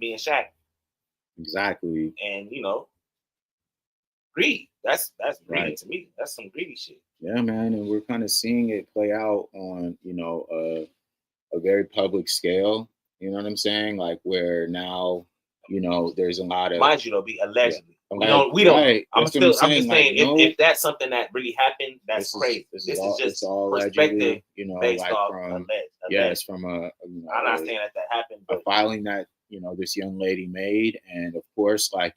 being Shaq. Exactly. And greed. That's greedy Right. to me. That's some greedy shit. Yeah, man, and we're kind of seeing it play out on a very public scale. You know what I'm saying? Like where now, there's a lot of Mind you, though, be yeah. allegedly. We Like, don't. right. I'm That's what I'm just saying. Like, saying, if that's something that really happened, that's crazy. This This is is all it's just all perspective allegedly, based like off from alleged. it's from I'm not saying that happened, a but filing that this young lady made, and of course, like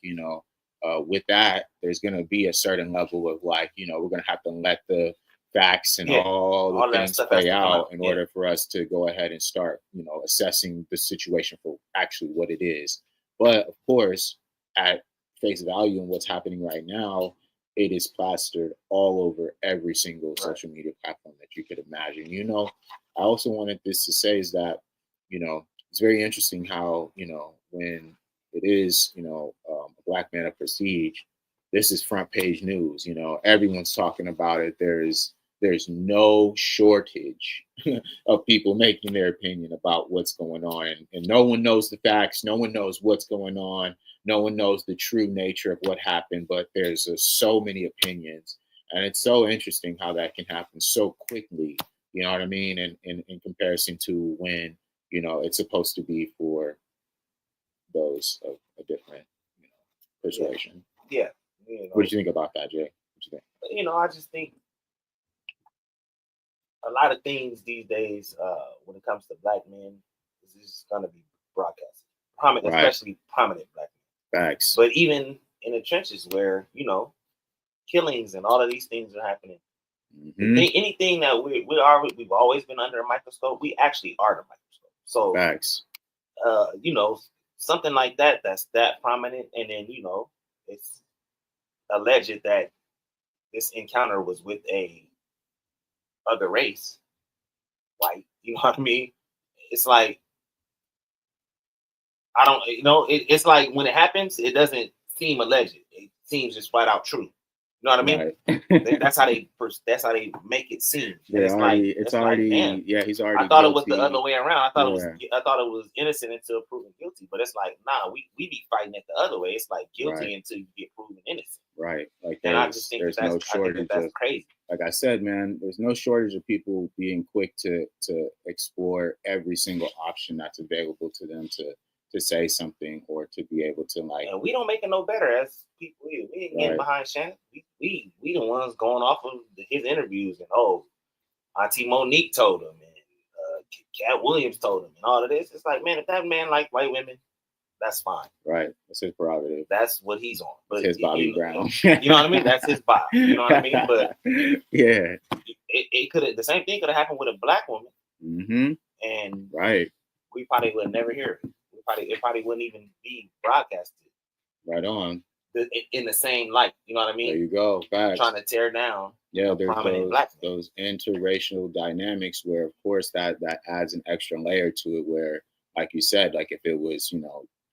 with that, there's gonna be a certain level of like we're gonna have to let the facts and all the all that things stuff has play to come out out in order for us to go ahead and start assessing the situation for actually what it is. But of course, at face value and what's happening right now, it is plastered all over every single social media platform that you could imagine. I also wanted this to say is that, it's very interesting how, when it is, a black man of prestige, this is front page news. Everyone's talking about it. There's no shortage of people making their opinion about what's going on, and no one knows the facts. No one knows what's going on. No one knows the true nature of what happened, but there's so many opinions, and it's so interesting how that can happen so quickly. You know what I mean? And in comparison to when it's supposed to be for those of a different persuasion. Yeah. What do you think about that, Jay? What do you think? I just think a lot of things these days, when it comes to black men, is going to be broadcasted, especially prominent black men. Facts. But even in the trenches, where killings and all of these things are happening, anything that we've always been under a microscope. We actually are the microscope. So facts. Something like that's that prominent, and then it's alleged that this encounter was with a other race, white. You know what I mean? It's like I don't, it's like when it happens, it doesn't seem alleged. It seems just flat out true. You know what I mean? Right. That's how they make it seem. It's already damn. Yeah, he's already. I thought guilty. It was the other way around. I thought it was innocent until proven guilty. But it's like, nah, we be fighting it the other way. It's like guilty until you get proven innocent. Right. Like and I just think there's no shortage that's crazy. Like I said, man, there's no shortage of people being quick to explore every single option that's available to them to say something or to be able to like. And we don't make it no better as people. We ain't getting behind Shannon. We the ones going off of his interviews and Auntie Monique told him and Cat Williams told him and all of this. It's like, man, if that man like white women, that's fine. Right. That's his prerogative. That's what he's on. But his Bobby Brown. You know what I mean? That's his Bob. You know what I mean? But yeah, it could have the same thing could have happened with a black woman. Mm-hmm. And we probably would never hear it. It probably wouldn't even be broadcasted. Right on. In the same light, you know what I mean? There you go. Facts. Trying to tear down. Yeah, there's those interracial dynamics where, of course, that adds an extra layer to it. Where, like you said, like if it was,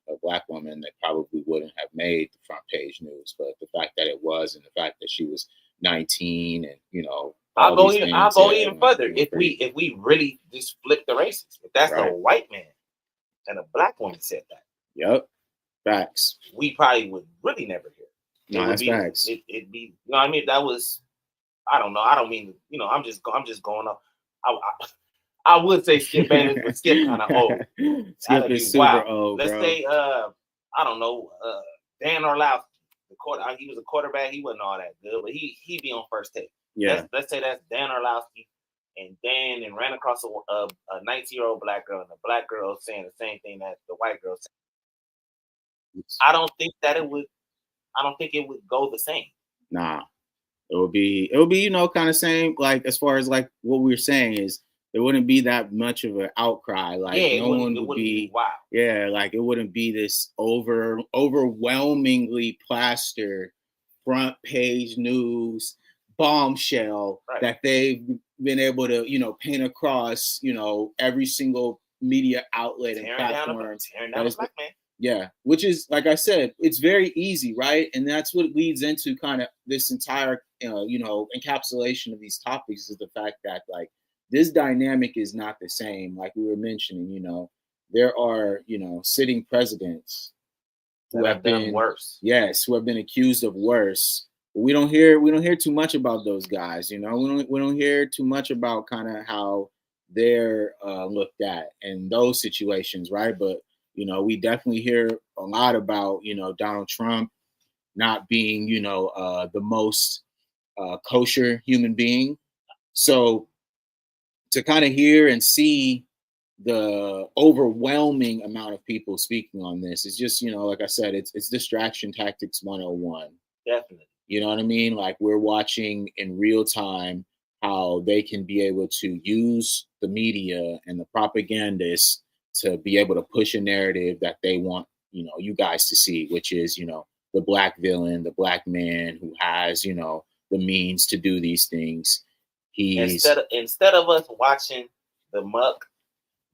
a black woman, they probably wouldn't have made the front page news. But the fact that it was, and the fact that she was 19, and I'll go even further. If we really just flip the races, if that's a white man and a black woman said that. Yep. Facts. We probably would really never hear it. No, that's facts. It'd be, you know what I mean? That was, I don't know. I don't mean, I'm just going up. I would say Skip Bayless, but Skip kind of old. Skip is super old, Let's bro. say, I don't know, Dan Orlowski. He was a quarterback. He wasn't all that good, but he be on first take. Yeah. Let's say that's Dan Orlowski. And Dan ran across a 19-year-old black girl, and the black girl saying the same thing that the white girl said. I don't think it would go the same. Nah, it would be kind of same. Like as far as like what we were saying is there wouldn't be that much of an outcry. Like no one would be wow. Yeah, like it wouldn't be this overwhelmingly plastered front page news bombshell that they've been able to, paint across, every single media outlet and platform. Yeah, which is, like I said, it's very easy, right? And that's what leads into kind of this entire, encapsulation of these topics is the fact that, like, this dynamic is not the same. Like we were mentioning, there are, you know, sitting presidents who have done been worse. Yes, who have been accused of worse. We don't hear too much about those guys. You know, we don't hear too much about kind of how they're looked at in those situations, right? But you know, we definitely hear a lot about, you know, Donald Trump not being, you know, the most kosher human being. So to kind of hear and see the overwhelming amount of people speaking on this is just, you know, like I said, it's distraction tactics 101. Definitely. You know what I mean? Like we're watching in real time how they can be able to use the media and the propagandists to be able to push a narrative that they want, you know, you guys to see, which is, you know, the black villain, the black man who has, you know, the means to do these things. He's instead of us watching the muck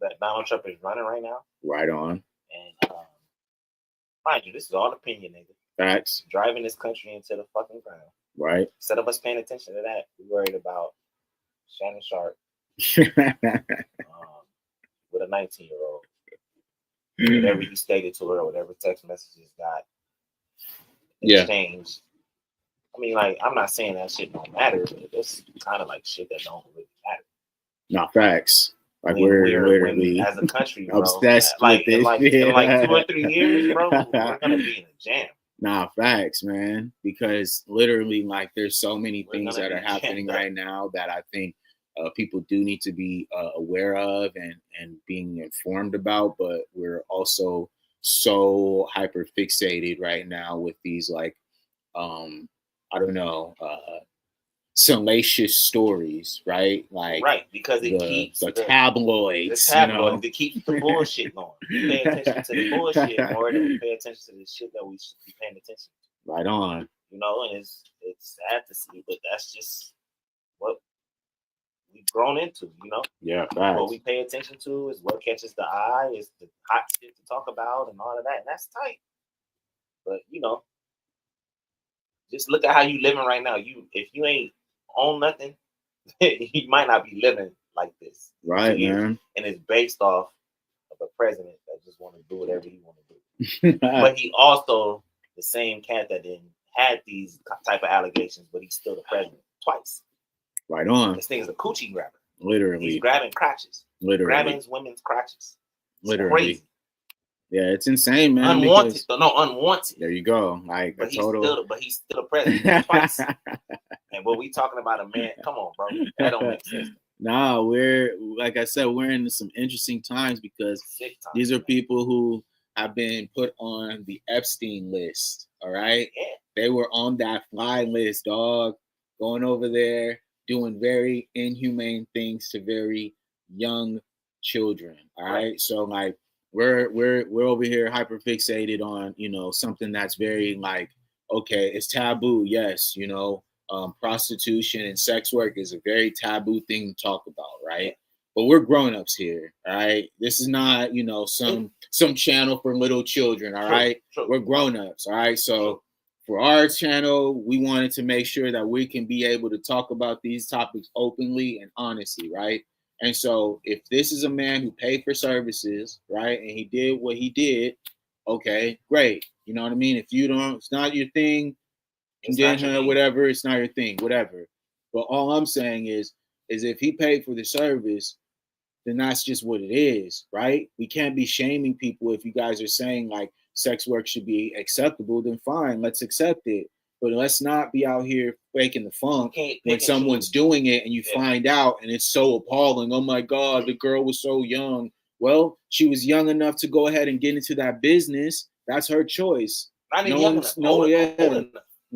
that Donald Trump is running right now. Right on. And mind you, this is all opinionated. Facts. Driving this country into the fucking ground. Right. Instead of us paying attention to that, we worried about Shannon Sharp with a 19-year-old. Whatever he stated to her, whatever text messages got exchanged. I mean, like, I'm not saying that shit don't matter, but it's kind of like shit that don't really matter. Not facts. Like we're literally as a country, bro, obsessed like, with it. In like 2 or 3 years, bro, we're gonna be in a jam. Nah, facts, man. Because literally, like, there's so many things that are happening right now that I think people do need to be aware of and being informed about. But we're also so hyper fixated right now with these, like, I don't know, salacious stories, right? Like, right, because it keeps the tabloids. The tabloids, it keeps the bullshit going. We pay attention to the bullshit more than we pay attention to the shit that we should be paying attention to. Right on. You know, and it's sad to see, but that's just what we've grown into, you know? Yeah, facts. What we pay attention to is what catches the eye, is the hot shit to talk about and all of that, and that's tight. But, you know, just look at how you living right now. If you ain't own nothing, you might not be living like this. Right, man. And it's based off of a president that just want to do whatever he want to do. But he also the same cat that didn't had these type of allegations, but he's still the president twice. Right on. This thing is a coochie grabber. Literally. He's grabbing crotches. Literally. Grabbing women's crotches. It's literally. Crazy. Yeah, it's insane, man. Unwanted. Unwanted. There you go. Like, but he's still a president twice. And what we talking about, a man? Come on, bro. That don't make sense. Nah, like I said, we're in some interesting times because these are people who have been put on the Epstein list. All right, yeah. They were on that fly list, dog, going over there doing very inhumane things to very young children. All right, so like we're over here hyper fixated on, you know, something that's very like, okay, it's taboo. Yes, you know. Prostitution and sex work is a very taboo thing to talk about, right? But we're grown-ups here, all right? This is not, you know, some channel for little children, all right? We're grown-ups, all right? So for our channel, we wanted to make sure that we can be able to talk about these topics openly and honestly, right? And so if this is a man who paid for services, right, and he did what he did, okay, great. You know what I mean? If you don't, it's not your thing, condemn her, whatever, it's not your thing, whatever. But all I'm saying is if he paid for the service, then that's just what it is, right? We can't be shaming people. If you guys are saying like sex work should be acceptable, then fine, let's accept it. But let's not be out here faking the funk when someone's doing it and you find out and it's so appalling. Oh my God, the girl was so young. Well, she was young enough to go ahead and get into that business. That's her choice. There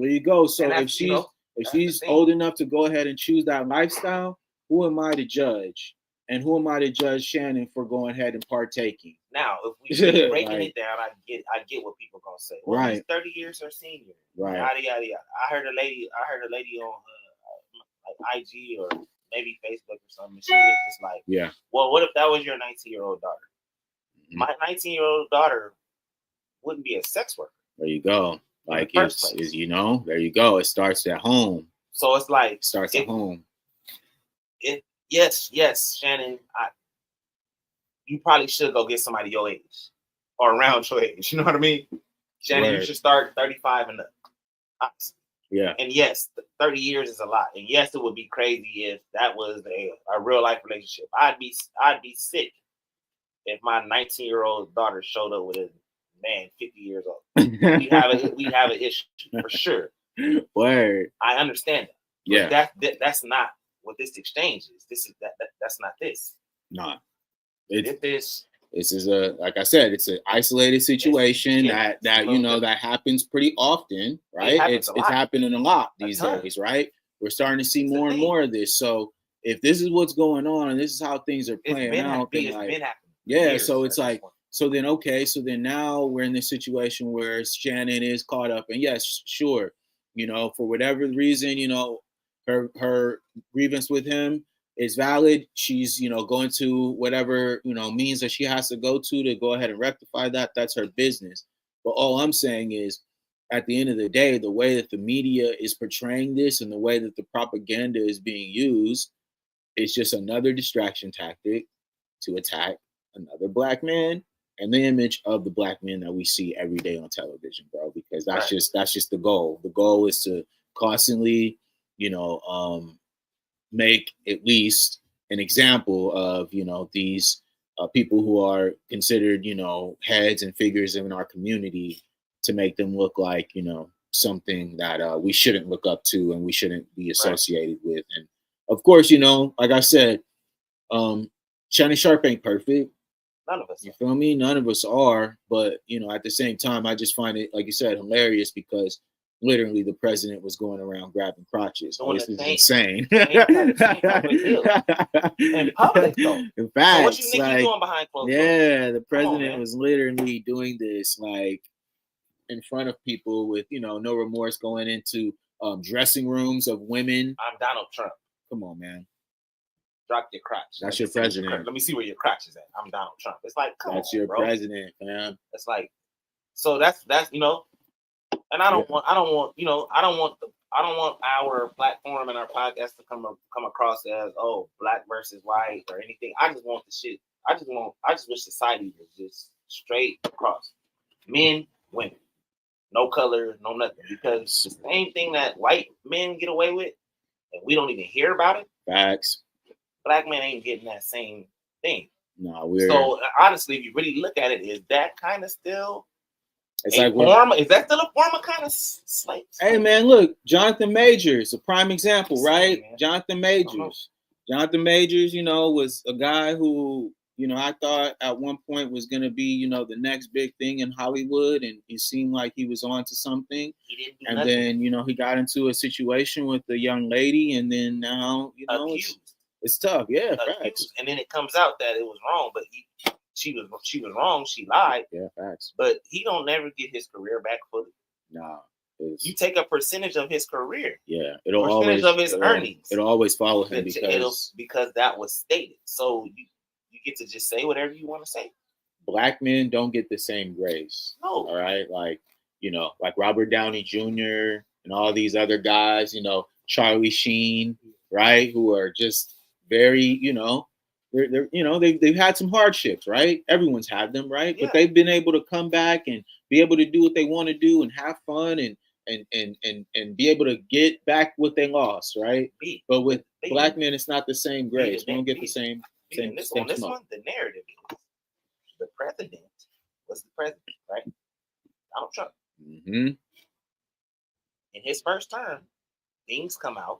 you go. So if she's old enough to go ahead and choose that lifestyle, who am I to judge? And who am I to judge Shannon for going ahead and partaking? Now, if we breaking it down, I get what people gonna say. Well, right. He's 30 years her senior. Right. Yada yada yada. I heard a lady on like IG or maybe Facebook or something. She was just like, yeah. Well, what if that was your 19-year-old daughter? Mm-hmm. My 19-year-old daughter wouldn't be a sex worker. There you go. Like it's you know, there you go. It starts at home. So it's like at home. Yes, Shannon. you probably should go get somebody your age or around your age. You know what I mean? Shannon, you should start 35 and up. Honestly. Yeah. And yes, 30 years is a lot. And yes, it would be crazy if that was a real life relationship. I'd be sick if my 19-year-old daughter showed up with a man 50 years old. We'd have an issue for sure. Word. I understand that. Yeah. That's not what this exchange is. This is that's not this. Nah. This is a, like I said, it's an isolated situation that that happens pretty often, right? It's happening a lot these days, right? We're starting to see more and more of this. So if this is what's going on and this is how things are playing out, then so it's like, so then now we're in this situation where Shannon is caught up, and yes, sure, for whatever reason, her grievance with him is valid. She's, going to whatever, means that she has to go ahead and rectify that. That's her business. But all I'm saying is, at the end of the day, the way that the media is portraying this and the way that the propaganda is being used is just another distraction tactic to attack another black man and the image of the black men that we see every day on television, bro, because that's just the goal. The goal is to constantly, make at least an example of, these people who are considered, heads and figures in our community, to make them look like, something that we shouldn't look up to and we shouldn't be associated with. And of course, like I said, Shannon Sharpe ain't perfect. None of us. You feel me? None of us are. But, at the same time, I just find it, like you said, hilarious because literally the president was going around grabbing crotches. This is insane. In public, though. In fact, so what you think you doing behind closed doors? Yeah, the president was literally doing this like in front of people with, no remorse, going into dressing rooms of women. I'm Donald Trump. Come on, man. Drop your crotch. That's your president. Let me see where your crotch is at. I'm Donald Trump. It's like, that's your president, man. It's like, so that's and I don't want our platform and our podcast to come across as black versus white or anything. I just want the shit. I just wish society was just straight across. Men, women. No color, no nothing. Because the same thing that white men get away with, and we don't even hear about it. Facts. Black men ain't getting that same thing. No, so honestly, if you really look at it, is that kind of still is that still a form of kind of slave? Hey man, look, Jonathan Majors, a prime example, right? Man. Jonathan Majors, was a guy who, I thought at one point was going to be, the next big thing in Hollywood. And it seemed like he was on to something. And then, he got into a situation with a young lady. And then now, it's tough. Yeah, facts. And then it comes out that it was wrong, but she was wrong. She lied. Yeah, facts. But he don't never get his career back fully. Nah. You take a percentage of his career. Yeah, of his earnings. It'll always follow him because that was stated. So you get to just say whatever you want to say. Black men don't get the same grace. No. All right. Like, like Robert Downey Jr. and all these other guys, Charlie Sheen, right? Who are just very, they've had some hardships, right? Everyone's had them, right? Yeah. But they've been able to come back and be able to do what they want to do and have fun and be able to get back what they lost, right? But with black men, it's not the same grace. We don't get the same. On this one, the narrative is the president was the president, right? Donald Trump. Mm-hmm. In his first term, things come out,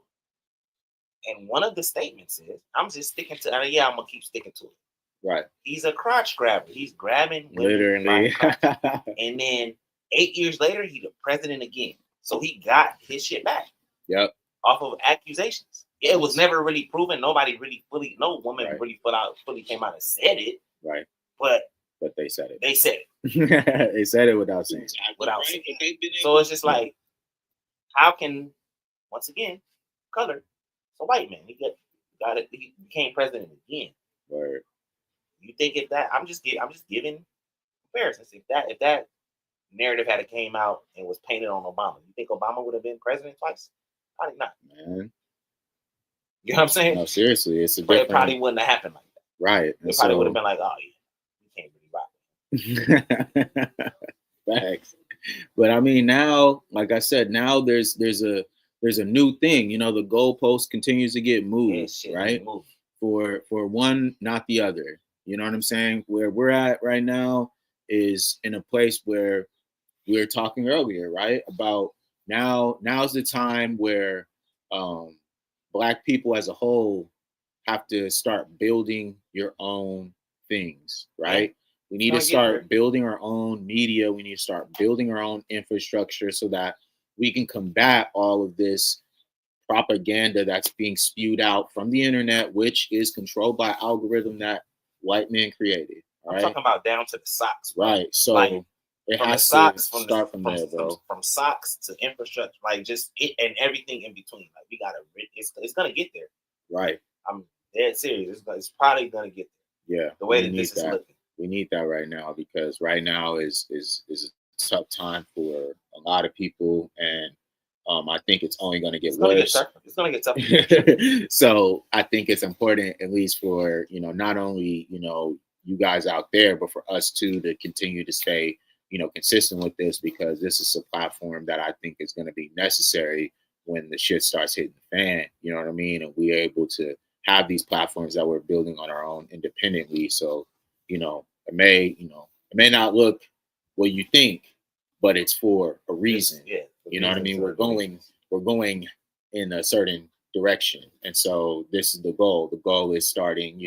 and one of the statements is, "I'm just sticking to. I'm gonna keep sticking to it." Right. He's a crotch grabber. He's grabbing women literally, and then 8 years later, he's the president again. So he got his shit back. Yep. Off of accusations. It was never really proven. Nobody really no woman really fully came out and said it. Right. But they said it. They said it. They said it without saying it. Without saying it. So it's just like, how can, once again, color, it's a white man. He got it. He became president again. Word. You think if that? I'm just giving comparisons. If that narrative had came out and was painted on Obama, you think Obama would have been president twice? Probably not. Man. You know what I'm saying? No, seriously, it's a but it probably wouldn't have happened like that. Right. It probably would have been like, oh yeah. Facts. But I mean, now, like I said, now there's a new thing. You know, the goalpost continues to get moved, right? For one, not the other. You know what I'm saying? Where we're at right now is in a place where we were talking earlier, right? About now's the time where Black people as a whole have to start building your own things, right? Yeah. We need to start building our own media. We need to start building our own infrastructure so that we can combat all of this propaganda that's being spewed out from the internet, which is controlled by algorithm that white men created. Right? I'm talking about down to the socks, bro. Right? So like, it has to start from there, bro. From socks to infrastructure, like just it and everything in between. Like we gotta, it's gonna get there. Right. I'm dead serious. It's probably gonna get there. Yeah. The way that this is looking. We need that right now because right now is a tough time for a lot of people, and I think it's only going to get worse. It's going to get tougher. So I think it's important, at least for not only you guys out there, but for us too to continue to stay consistent with this, because this is a platform that I think is going to be necessary when the shit starts hitting the fan. You know what I mean? And we're able to have these platforms that we're building on our own independently. So it may not look what you think, but it's for a reason. Yeah. You know what I mean? We're going in a certain direction. And so this is the goal. The goal is starting,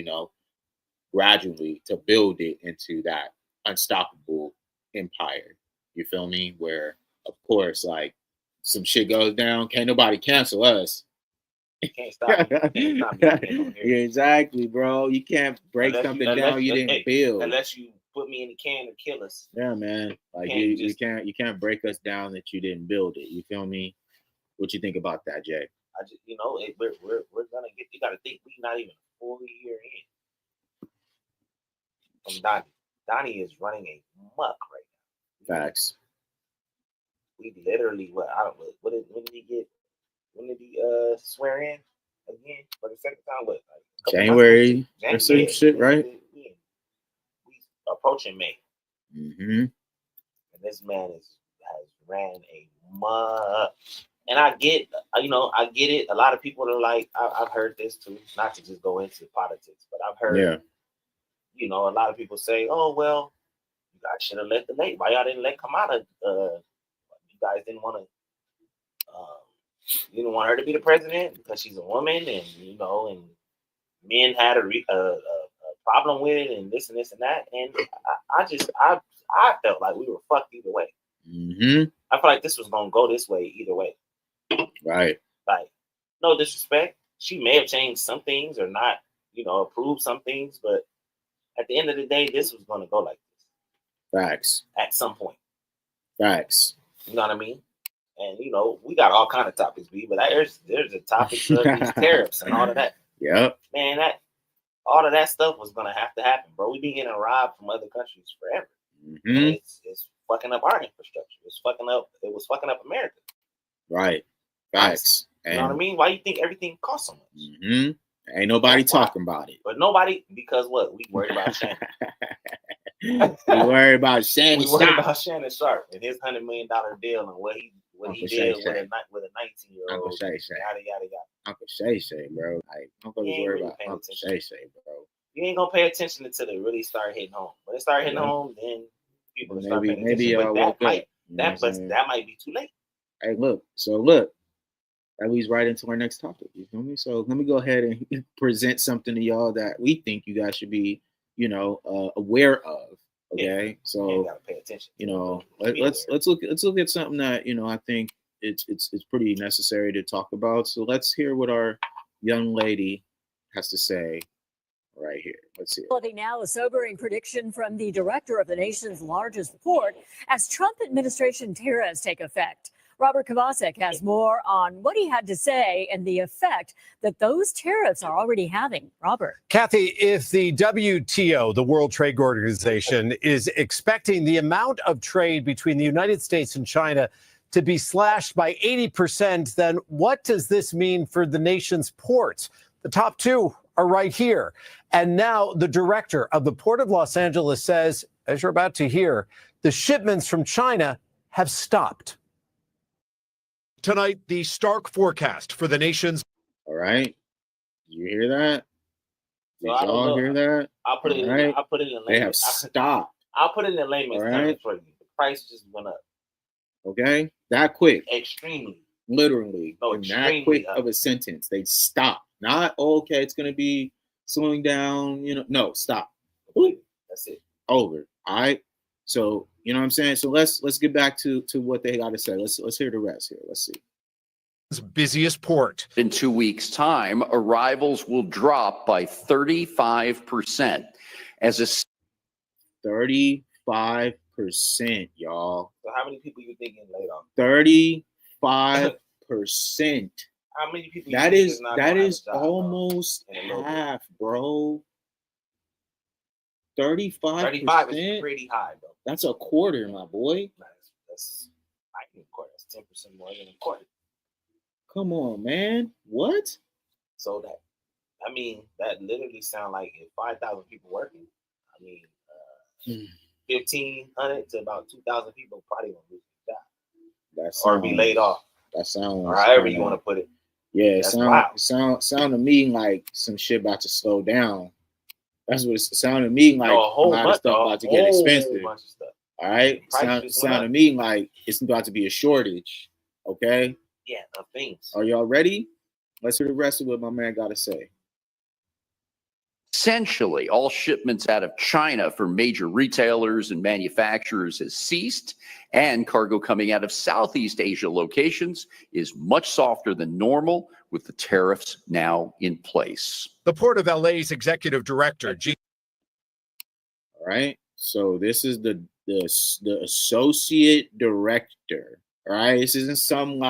gradually to build it into that unstoppable empire. You feel me? Where, of course, like some shit goes down, can't nobody cancel us. Can't stop me. Yeah, exactly, bro. You can't break something down you didn't build. Unless you put me in the can and kill us. Yeah, man. Like you can't break us down that you didn't build it. You feel me? What you think about that, Jay? I just we're gonna get. You gotta think we're not even a full year in. From Donnie. Donnie is running a muck right now. Facts. We literally when did he get? When did he swear in again for the second time? What? Like January or some shit, right? We approaching May. Mm-hmm. And this man has ran a muck. And I get it. A lot of people are like, I've heard this too, not to just go into politics, but I've heard, a lot of people say, oh, well, you guys should have let the late. Why y'all didn't let Kamala? You guys didn't want to. You didn't want her to be the president because she's a woman, and and men had a problem with it, and this and that. And I felt like we were fucked either way. Mm-hmm. I feel like this was gonna go this way either way. Right. Like, no disrespect, she may have changed some things or not, approved some things, but at the end of the day, this was gonna go like this. Facts. At some point. Facts. You know what I mean? And we got all kind of topics, but there's a topic of these tariffs and all of that. Yep. Man, all of that stuff was gonna have to happen, bro. We been getting robbed from other countries forever. Mm-hmm. It's fucking up our infrastructure. It was fucking up America. Right. Facts. You know what I mean? Why you think everything costs so much? Mm-hmm. Ain't nobody talking about it. But nobody, because what? We worried about Shannon. We worried about Shannon. We worried about Shannon Sharp and his $100 million deal and what he did with a 19-year-old. Uncle Shay. Yada yada yada. Uncle Shay, bro. Like, I'm gonna worry about Uncle Shay, bro. You ain't gonna pay attention until it really start hitting home. When it start hitting home, then people start paying attention. But that might be too late. Hey, look. That leads right into our next topic. You feel me? So let me go ahead and present something to y'all that we think you guys should be, aware of. Okay, yeah. So you gotta pay attention. Let's look at something that I think it's pretty necessary to talk about. So let's hear what our young lady has to say right here. Let's see. Now, a sobering prediction from the director of the nation's largest port as Trump administration tariffs take effect. Robert Kovacic has more on what he had to say and the effect that those tariffs are already having. Robert. Kathy, if the WTO, the World Trade Organization, is expecting the amount of trade between the United States and China to be slashed by 80%, then what does this mean for the nation's ports? The top two are right here. And now the director of the Port of Los Angeles says, as you're about to hear, the shipments from China have stopped. Tonight, the stark forecast for the nation's. All right. You hear that? Did So I don't y'all know. hear that? I'll put it in. Right. I'll put it in They have layman's. stopped. I'll put it in layman's terms for you. The price just went up. Okay, that quick. Extremely. Literally, No, in that extremely quick up. of a sentence, they stop. Not okay. It's gonna be slowing down. No, stop. That's it. Over. All right. So you know what I'm saying. So let's get back to what they got to say. Let's hear the rest here. Let's see. Busiest port. In 2 weeks' time, arrivals will drop by 35% as a 35%, y'all. So how many people you think getting laid off? 35%. How many people? That you think is not gonna have a almost in a little bit? half, bro. 35%. 35 is pretty high, bro. That's a quarter, my boy. That's I think a quarter. That's 10% more than a quarter. Come on, man. What? So that literally sound like if 5,000 people working, 1,500 to about 2,000 people probably gonna lose their job or be laid off. That sounds, or however you want to put it. Yeah, That's sound to me like some shit about to slow down. That's what it sounded to me like. A whole lot bunch, of stuff about to get expensive. Bunch of stuff. All right, sound to me like it's about to be a shortage. Okay. Yeah, of things. Are y'all ready? Let's hear the rest of what my man got to say. Essentially, all shipments out of China for major retailers and manufacturers has ceased, and cargo coming out of Southeast Asia locations is much softer than normal, with the tariffs now in place. The Port of LA's executive director, All right. So this is the associate director. All right. This isn't some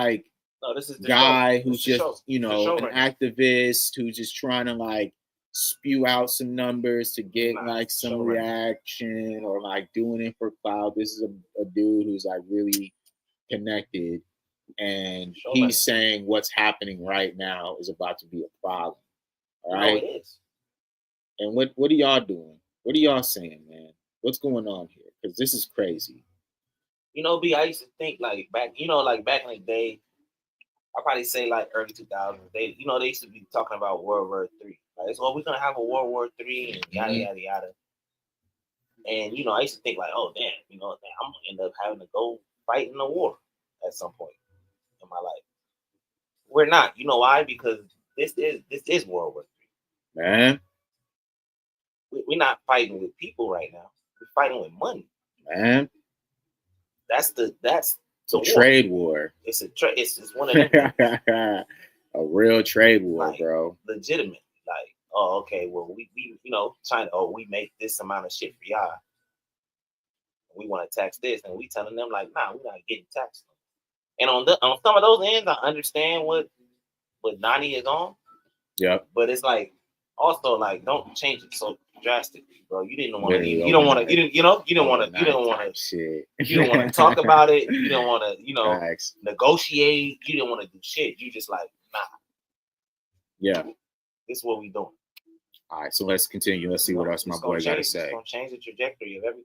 this is the guy show. who's just an activist who's just trying to spew out some numbers to get some reaction or doing it for clout. This is a dude who's really connected, and he's saying what's happening right now is about to be a problem. All right. No, it is. And what are y'all doing? What are y'all saying, man? What's going on here? Because this is crazy. B, I used to think back in the day, I probably say early 2000s. They used to be talking about World War III. So we're gonna have a World War III and yada yada yada. And I used to think oh damn, I'm gonna end up having to go fight in a war at some point in my life. We're not. You know why? Because this is World War III. Man. We're not fighting with people right now. We're fighting with money. Man. That's the trade war. It's one of them. A real trade war, bro. Legitimate. Okay, well we China, we make this amount of shit for y'all. We want to tax this, and we telling them nah, we're not getting taxed. And on some of those ends, I understand what Nani is on. Yeah. But it's also don't change it so drastically, bro. You didn't want to. You don't want to. You didn't want to. You don't want to. Shit. You don't want to talk about it. You don't want to. Negotiate. You didn't want to do shit. You just nah. Yeah. This is what we doing. All right, so let's continue. Let's see what else my boy got to say. It's gonna change the trajectory of everything.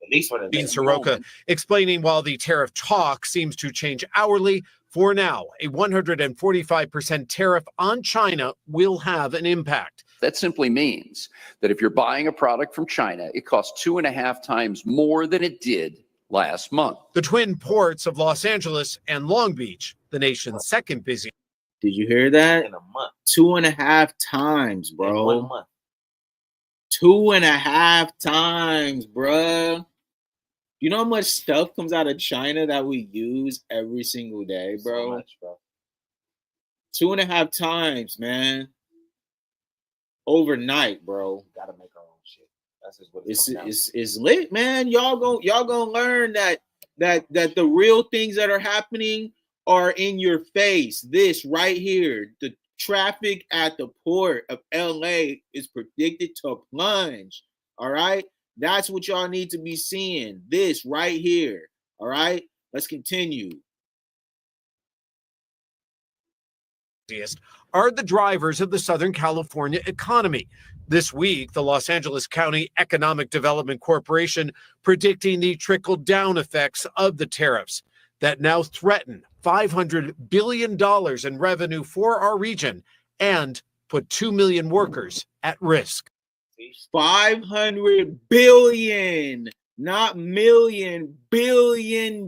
At least for the Dean Soroka explaining while the tariff talk seems to change hourly, for now, a 145% tariff on China will have an impact. That simply means that if you're buying a product from China, it costs 2.5 times more than it did last month. The twin ports of Los Angeles and Long Beach, the nation's second busiest. Did you hear that? In a month. 2.5 times, bro. In 1 month. 2.5 times, bro. You know how much stuff comes out of China that we use every single day, bro? So much, bro. 2.5 times, man. Overnight, bro. Gotta make our own shit. That's just what it's lit, man. Y'all gonna learn that the real things that are happening are in your face. This right here, the traffic at the port of LA is predicted to plunge. All right. That's what y'all need to be seeing. This right here. All right. Let's continue. are the drivers of the Southern California economy. This week, the Los Angeles County Economic Development Corporation predicting the trickle-down effects of the tariffs that now threaten $500 billion in revenue for our region and put 2 million workers at risk. 500 billion, not million, $billion.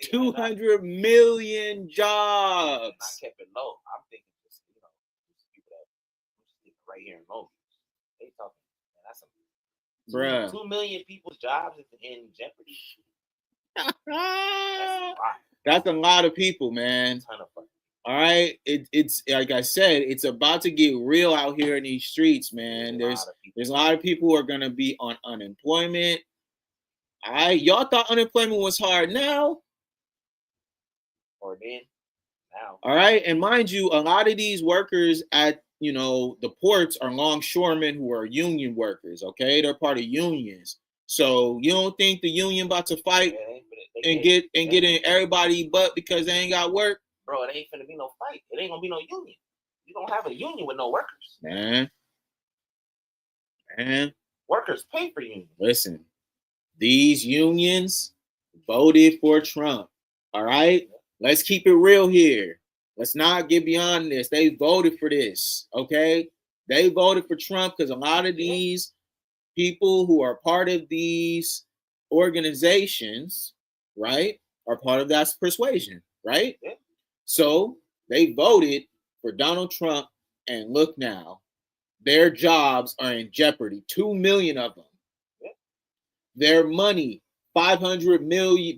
200 million jobs. I kept it low. I'm thinking just, just people that right here in Mobile. They talking, man, that's 2 million people's jobs in jeopardy. That's a lot of people, man. All right, it's like I said, it's about to get real out here in these streets, man. There's a lot of people who are gonna be on unemployment. All right, y'all thought unemployment was hard now, or then now. All right, and mind you, a lot of these workers at the ports are longshoremen who are union workers. Okay, they're part of unions. So you don't think the union about to fight and get in everybody butt because they ain't got work? Bro, it ain't finna be no fight. It ain't gonna be no union. You don't have a union with no workers. Man. Workers pay for unions. Listen, these unions voted for Trump. All right? Let's keep it real here. Let's not get beyond this. They voted for this. Okay? They voted for Trump because a lot of these people who are part of these organizations, right, are part of that persuasion, right? Yeah. So they voted for Donald Trump, and look now, their jobs are in jeopardy. 2 million of them. Yeah. Their money, 500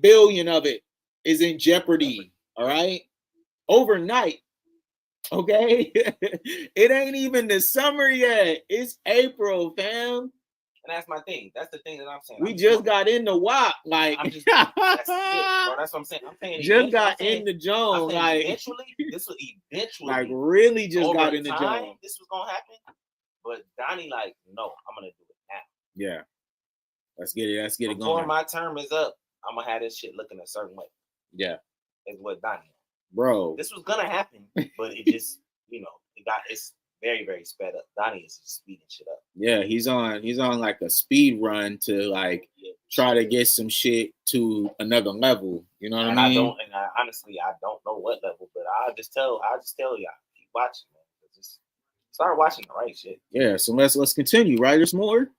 billion of it, is in jeopardy. All right, overnight. Okay, it ain't even the summer yet. It's April, fam. And that's my thing. That's the thing that I'm saying. We just got in the WAP, like that's it, bro. That's what I'm saying. I'm saying just got in the Jones, like eventually, this will eventually, like really just got in the Jones. This was gonna happen, but Donnie, like, no, I'm gonna do it now. Yeah, let's get it. Let's get Before it going. my term is up, I'm gonna have this shit looking a certain way. Yeah, is what Donnie. Bro, this was gonna happen, but it just, it's very, very sped up. Donnie is just speeding shit up. Yeah, he's on like a speed run to try to get some shit to another level. You know what I mean? Honestly, I don't know what level, but I'll just tell y'all, keep watching, man. Just start watching the right shit. Yeah, so let's continue, right? There's more.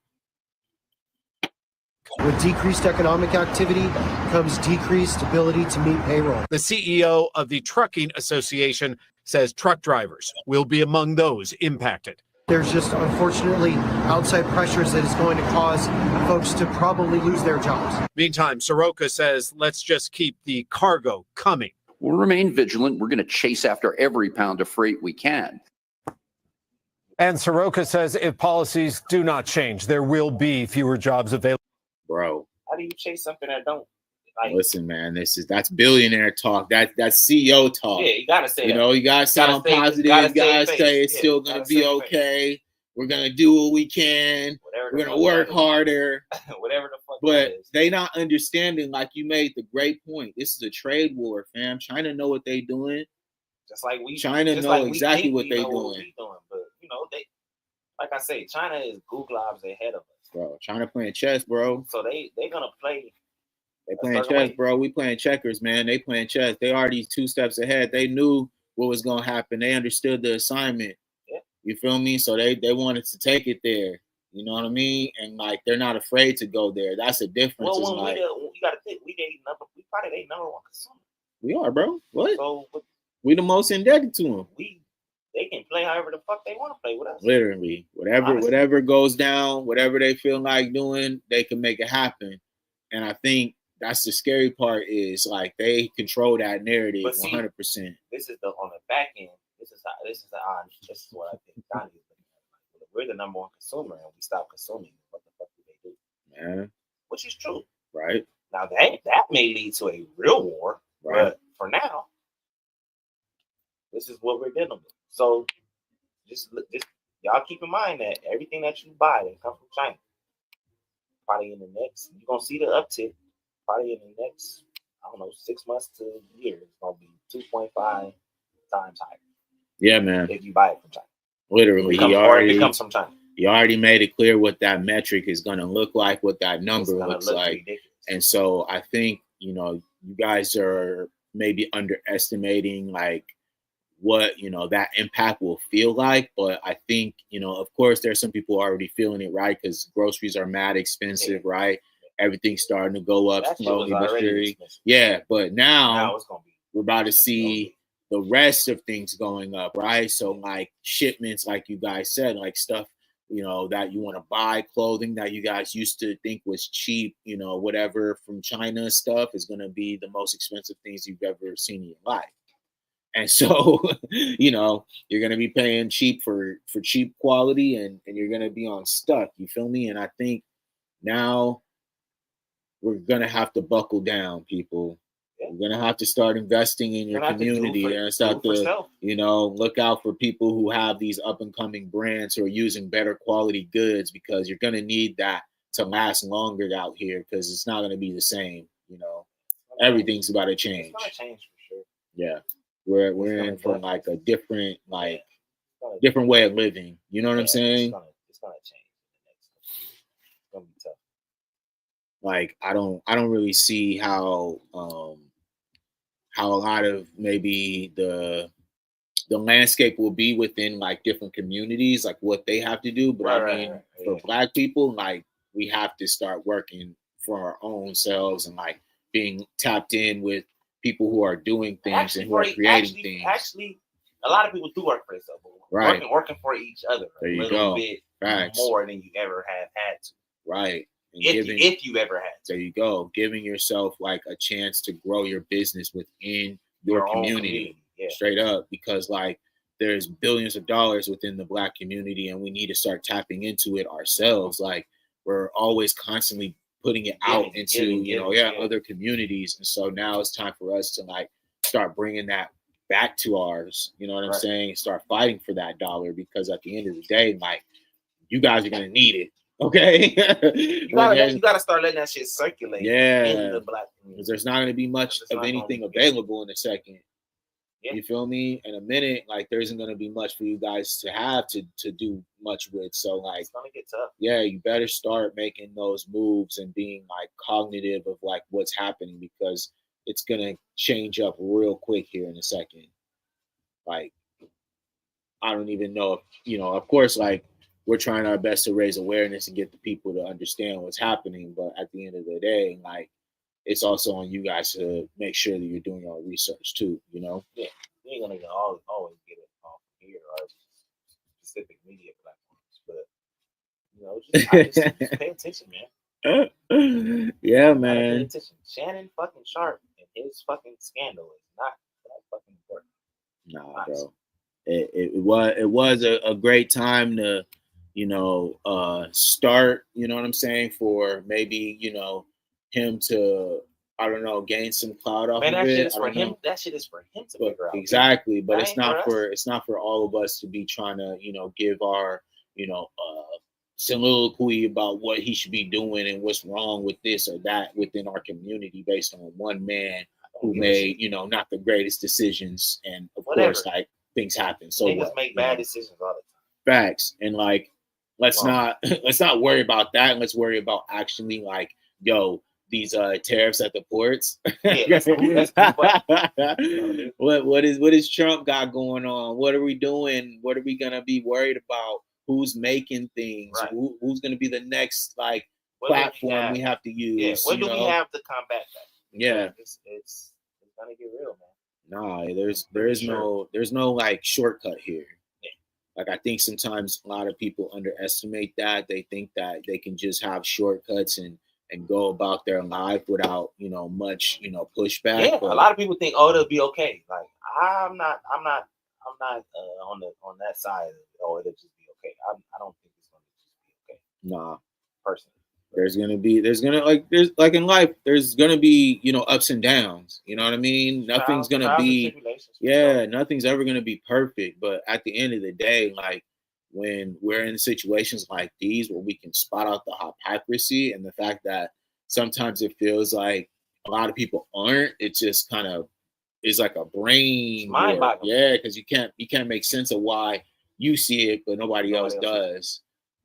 With decreased economic activity comes decreased ability to meet payroll. The CEO of the Trucking Association says truck drivers will be among those impacted. There's just, unfortunately, outside pressures that is going to cause folks to probably lose their jobs. Meantime, Soroka says, let's just keep the cargo coming. We'll remain vigilant. We're going to chase after every pound of freight we can. And Soroka says if policies do not change, there will be fewer jobs available. Bro, how do you chase something that don't? Listen, man, that's billionaire talk. That's CEO talk. Yeah, you gotta say. You gotta sound positive. You gotta say it's still gonna be okay. We're gonna do what we can. We're gonna work harder. Whatever the fuck. But they not understanding. Like you made the great point. This is a trade war, fam. China know what they doing. Just like China know exactly what they doing. But they, like I say, China is Google Ops ahead of us. Bro, China playing chess, bro. So they're gonna play. They playing chess, bro. We playing checkers, man. They playing chess. They already 2 steps ahead. They knew what was gonna happen. They understood the assignment. Yeah. You feel me? So they wanted to take it there. You know what I mean? And they're not afraid to go there. That's a difference. Well, you gotta think we probably they number one consumer. We are, bro. What? So we the most indebted to them. They can play however the fuck they want to play with us. Literally, whatever goes down, whatever they feel like doing, they can make it happen. And I think that's the scary part is they control that narrative 100%. This is on the back end. This is what I think Donnie is looking at. We're the number one consumer, and we stop consuming. What the fuck do they do? Man, which is true, right? Now that may lead to a real war, right? But for now, this is what we're dealing with. So just y'all keep in mind that everything that you buy that comes from China, probably in the next, you're gonna see the uptick. Probably in the next, 6 months to a year, it's gonna be 2.5 times higher. Yeah, man. If you buy it from China. Literally, it comes from China. He already made it clear what that metric is going to look like, what that number looks look like. ridiculous. And so I think, you know, you guys are maybe underestimating like what, you know, that impact will feel like. But I think, you know, of course, there's some people already feeling it, right? Because groceries are mad expensive, right? Everything's starting to go up slowly but surely. Yeah, but now it's gonna be, we're about to see the rest of things going up, right? So like shipments, like you guys said, like stuff, you know, that you want to buy, clothing that you guys used to think was cheap, you know, whatever from China stuff is going to be the most expensive things you've ever seen in your life. And so, you know, you're going to be paying cheap for cheap quality, and you're going to be on stuck. You feel me? And I think now we're going to have to buckle down, people. You're gonna have to start investing in your community. You're gonna start to, you know, look out for people who have these up and coming brands who are using better quality goods, because you're gonna need that to last longer out here, because it's not gonna be the same. You know, everything's about to change. It's gonna change for sure. Yeah, we're in for like a different different way of living. You know what I'm saying? It's gonna change. It's gonna be tough. Like I don't really see how a lot of maybe the landscape will be within like different communities, like what they have to do. But for Black people, like we have to start working for our own selves and like being tapped in with people who are doing things and who are creating things. Actually, a lot of people do work for themselves, right? Working for each other a little bit more than you ever have had to. Right. If you ever had to. There you go. Giving yourself like a chance to grow your business within your community. Yeah. Straight up, because like there's billions of dollars within the Black community, and we need to start tapping into it ourselves. Like we're always constantly putting it out into other communities, and so now it's time for us to like start bringing that back to ours. You know what I'm saying? Start fighting for that dollar, because at the end of the day, like you guys are gonna need it. Okay, you gotta start letting that shit circulate. Yeah, in the Black community, because there's not gonna be much of anything available in a second. Yeah. You feel me? In a minute, like there isn't gonna be much for you guys to have to do much with. So like, it's gonna get tough. Yeah, you better start making those moves and being like cognitive of like what's happening, because it's gonna change up real quick here in a second. Like, I don't even know if, you know, of course, like we're trying our best to raise awareness and get the people to understand what's happening. But at the end of the day, like it's also on you guys to make sure that you're doing your research too, you know? Yeah. You ain't gonna always get it off here or specific media platforms, but just pay attention, man. Yeah, man. Pay attention. Shannon fucking Sharp and his fucking scandal is not that fucking important. Nah, bro. It was a great time to, you know, start, you know what I'm saying, for maybe, you know, him to, I don't know, gain some clout off of it. That shit is for him to figure out. Exactly, but it's not for all of us to be trying to, you know, give our, you know, soliloquy about what he should be doing and what's wrong with this or that within our community based on one man who made, you know, not the greatest decisions. And of course, like things happen. So niggas make bad decisions all the time. Facts. And like, let's not worry about that. Let's worry about actually like, yo, these tariffs at the ports. Yeah, what is Trump got going on? What are we doing? What are we gonna be worried about? Who's making things? Right. Who's gonna be the next like platform we have to use? Yeah, what do we have to combat that? Yeah, it's gonna get real, man. Nah, there's no like shortcut here. Like I think sometimes a lot of people underestimate that. They think that they can just have shortcuts and go about their life without, you know, much, you know, pushback. Yeah, a lot of people think, oh, it'll be okay. Like I'm not on that side of it. Oh, it'll just be okay. I don't think it's gonna just be okay. Nah, personally. There's in life, there's gonna be, you know, ups and downs. You know what I mean? Nothing's gonna be, nothing's ever gonna be perfect. But at the end of the day, like when we're in situations like these where we can spot out the hypocrisy and the fact that sometimes it feels like a lot of people aren't, it just kind of is like a brain. Mind-boggling. Yeah, because you can't make sense of why you see it, but nobody else does.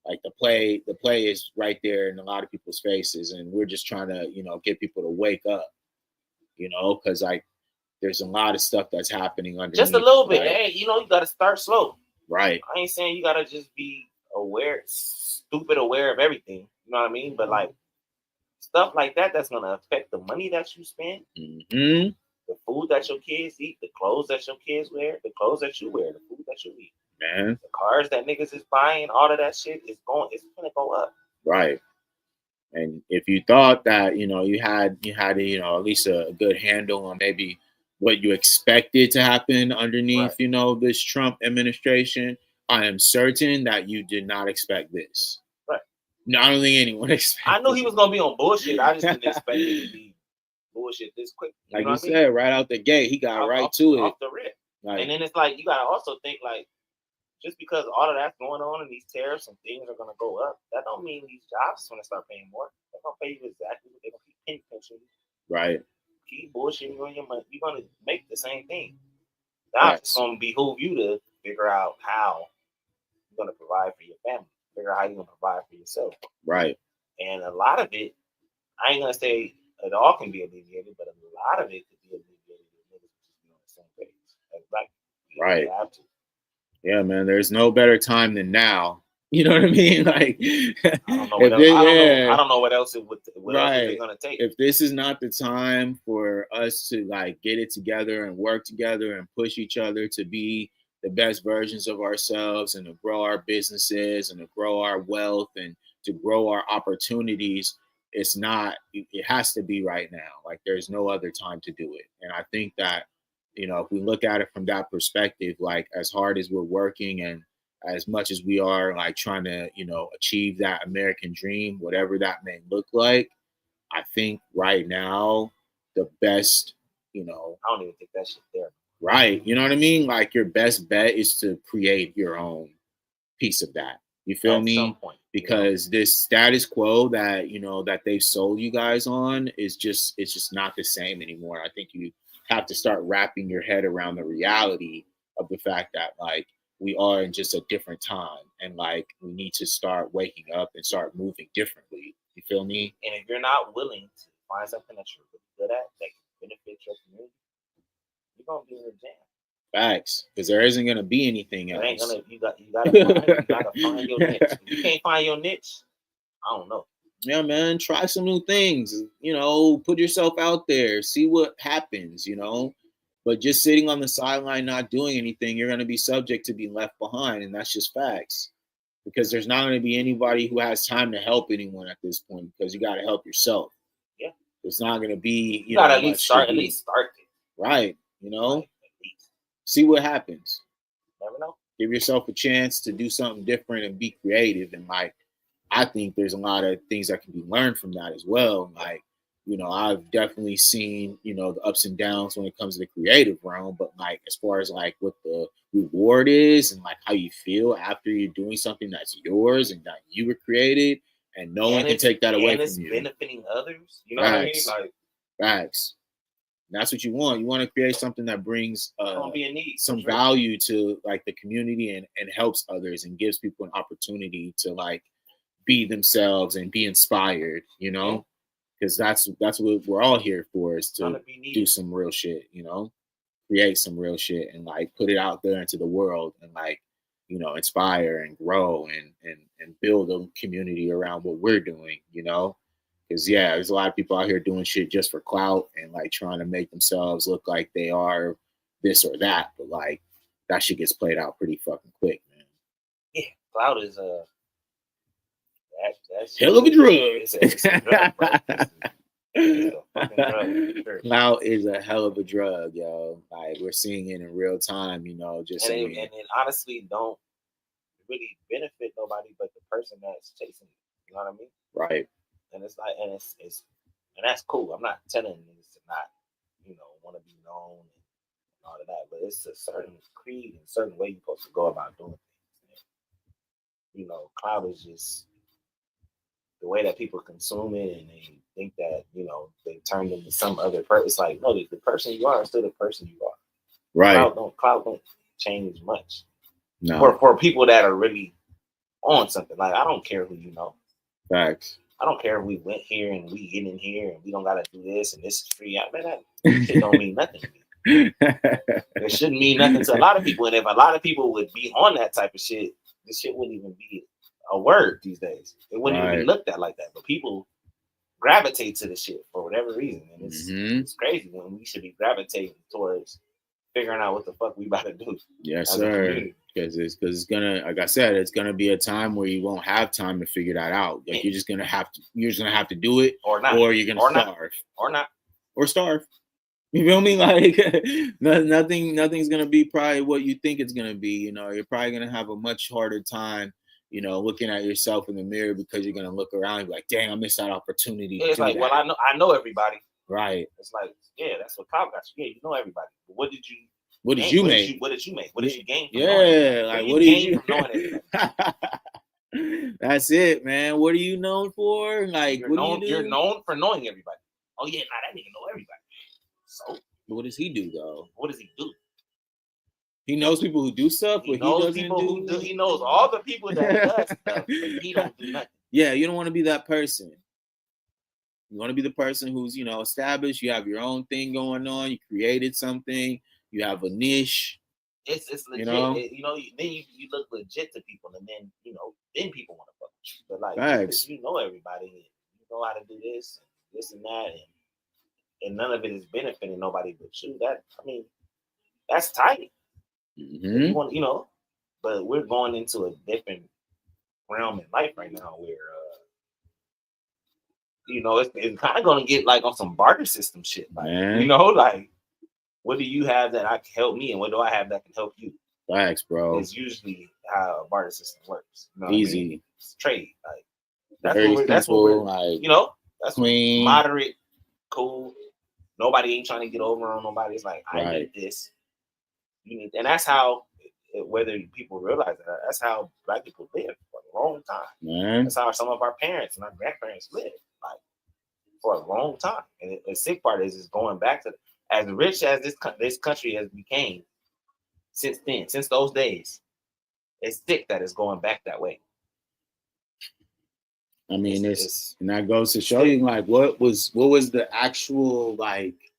Like the play is right there in a lot of people's faces, and we're just trying to, get people to wake up, because like there's a lot of stuff that's happening underneath. Just a little bit. Hey, you got to start slow. Right. I ain't saying you got to just be stupid aware of everything. You know what I mean? But like stuff like that's going to affect the money that you spend, mm-hmm. the food that your kids eat, the clothes that your kids wear, the clothes that you wear, the food that you eat. Man. The cars that niggas is buying, all of that shit it's going to go up. Right. And if you thought that, you had at least a good handle on maybe what you expected to happen underneath, right. This Trump administration, I am certain that you did not expect this. Right. Not only anyone expected. I knew he was going to be on bullshit. I just didn't expect it to be bullshit this quick. Like you said, right out the gate, he got right to it. Off the rip. Like, and then it's like, you got to also think like, just because all of that's going on and these tariffs and things are going to go up, that don't mean these jobs are going to start paying more. They're going to pay you exactly what they're going to keep pinching you. Right. Keep bullshitting you on your money. You're going to make the same thing. Now it's going to behoove you to figure out how you're going to provide for your family. Figure out how you're going to provide for yourself. Right. And a lot of it, I ain't going to say it all can be alleviated, but a lot of it could be alleviated if niggas just be on the same page. Like, right. You have to. Yeah, man, there's no better time than now. You know what I mean? Like, I don't know what else. I don't know what else else is they gonna take. If this is not the time for us to like get it together and work together and push each other to be the best versions of ourselves and to grow our businesses and to grow our wealth and to grow our opportunities, it's not. It has to be right now. Like, there's no other time to do it. And I think that, if we look at it from that perspective, like as hard as we're working and as much as we are like trying to, achieve that American dream, whatever that may look like, I think right now the best, I don't even think that shit there. Right. You know what I mean? Like your best bet is to create your own piece of that. You feel me? Some point, because this status quo that, that they've sold you guys on it's just not the same anymore. I think you have to start wrapping your head around the reality of the fact that like we are in just a different time and like we need to start waking up and start moving differently. You feel me? And if you're not willing to find something that you're really good at that can benefit your community, you're gonna be in a jam. Facts, because there isn't gonna be anything else. You gotta find your niche. If you can't find your niche, I don't know. Yeah, man, try some new things, put yourself out there, see what happens, but just sitting on the sideline, not doing anything, you're going to be subject to being left behind. And that's just facts, because there's not going to be anybody who has time to help anyone at this point, because you got to help yourself. Yeah. It's not going to be, you got to at least start it. Right. Right, see what happens. Never know. Give yourself a chance to do something different and be creative. And like, I think there's a lot of things that can be learned from that as well. Like, I've definitely seen, the ups and downs when it comes to the creative realm, but like, as far as like what the reward is and like how you feel after you're doing something that's yours and that you were created and no one can take that away from you. Benefiting others. You know what I mean? Like, facts. That's what you want. You want to create something that brings some value to like the community and helps others and gives people an opportunity to like be themselves and be inspired, because that's what we're all here for, is to do some real shit, create some real shit and like put it out there into the world and like, inspire and grow and build a community around what we're doing, because there's a lot of people out here doing shit just for clout and like trying to make themselves look like they are this or that, but like that shit gets played out pretty fucking quick, man. Yeah, clout is that's hell of a drug. It's a drug, bro. It's a fucking drug. Sure. Clout is a hell of a drug, yo. Like we're seeing it in real time, just and it honestly don't really benefit nobody but the person that's chasing it. You know what I mean? Right. And it's like, and it's and that's cool. I'm not telling niggas to not, want to be known and all of that, but it's a certain creed and certain way you're supposed to go about doing things. Clout is just the way that people consume it, and they think that they turned into some other person. It's like, no, the person you are is still the person you are. Right. Cloud don't change much. No. For people that are really on something. Like, I don't care who you know. Facts. I don't care if we went here and we get in here and we don't gotta do this and this is free. Man, that shit don't mean nothing to me. It shouldn't mean nothing to a lot of people. And if a lot of people would be on that type of shit, this shit wouldn't even be a word these days. It wouldn't even be looked at like that. But people gravitate to the shit for whatever reason. And it's crazy when we should be gravitating towards figuring out what the fuck we about to do. Yes, sir. Because it's gonna, like I said, it's gonna be a time where you won't have time to figure that out. Like you're just gonna have to do it, or not, or you're gonna starve, or starve. You feel me? Like nothing's gonna be probably what you think it's gonna be. You know, you're probably gonna have a much harder time, you know, looking at yourself in the mirror because you're gonna look around and be like, dang, I missed that opportunity. Yeah, it's like, well, I know everybody. Right. It's like, yeah, that's what Kyle got you. Yeah, you know everybody. But what did you make? What did you make? What did you gain from knowing everybody? Like, what did you from knowing everybody? That's it, man. What are you known for? Like, you're known for knowing everybody. Oh yeah, that nigga know everybody. So what does he do though? What does he do? He knows people who do stuff, but he doesn't do. He knows all the people that does stuff, but he don't do nothing. Yeah, you don't want to be that person. You want to be the person who's, you know, established. You have your own thing going on. You created something. You have a niche. It's legit. Then you look legit to people, and then then people want to fuck with you. But like, you know everybody, and you know how to do this and that, and none of it is benefiting nobody but you. That's tight. Mm-hmm. But we're going into a different realm in life right now where it's kind of going to get like on some barter system shit. Like, like, what do you have that I can help me, and what do I have that can help you? Facts, bro. It's usually how a barter system works. You know easy. What I mean? It's trade. Like that's what we're like. That's clean, moderate, cool. Nobody ain't trying to get over on nobody. It's like, I need this. You need, and that's how. Whether people realize that, that's how Black people live for a long time. Man. That's how some of our parents and our grandparents live, like, for a long time. And the sick part is going back to as rich as this country has became since then, since those days. It's sick that it's going back that way. I mean, and that goes to show you, like, what was the actual, like,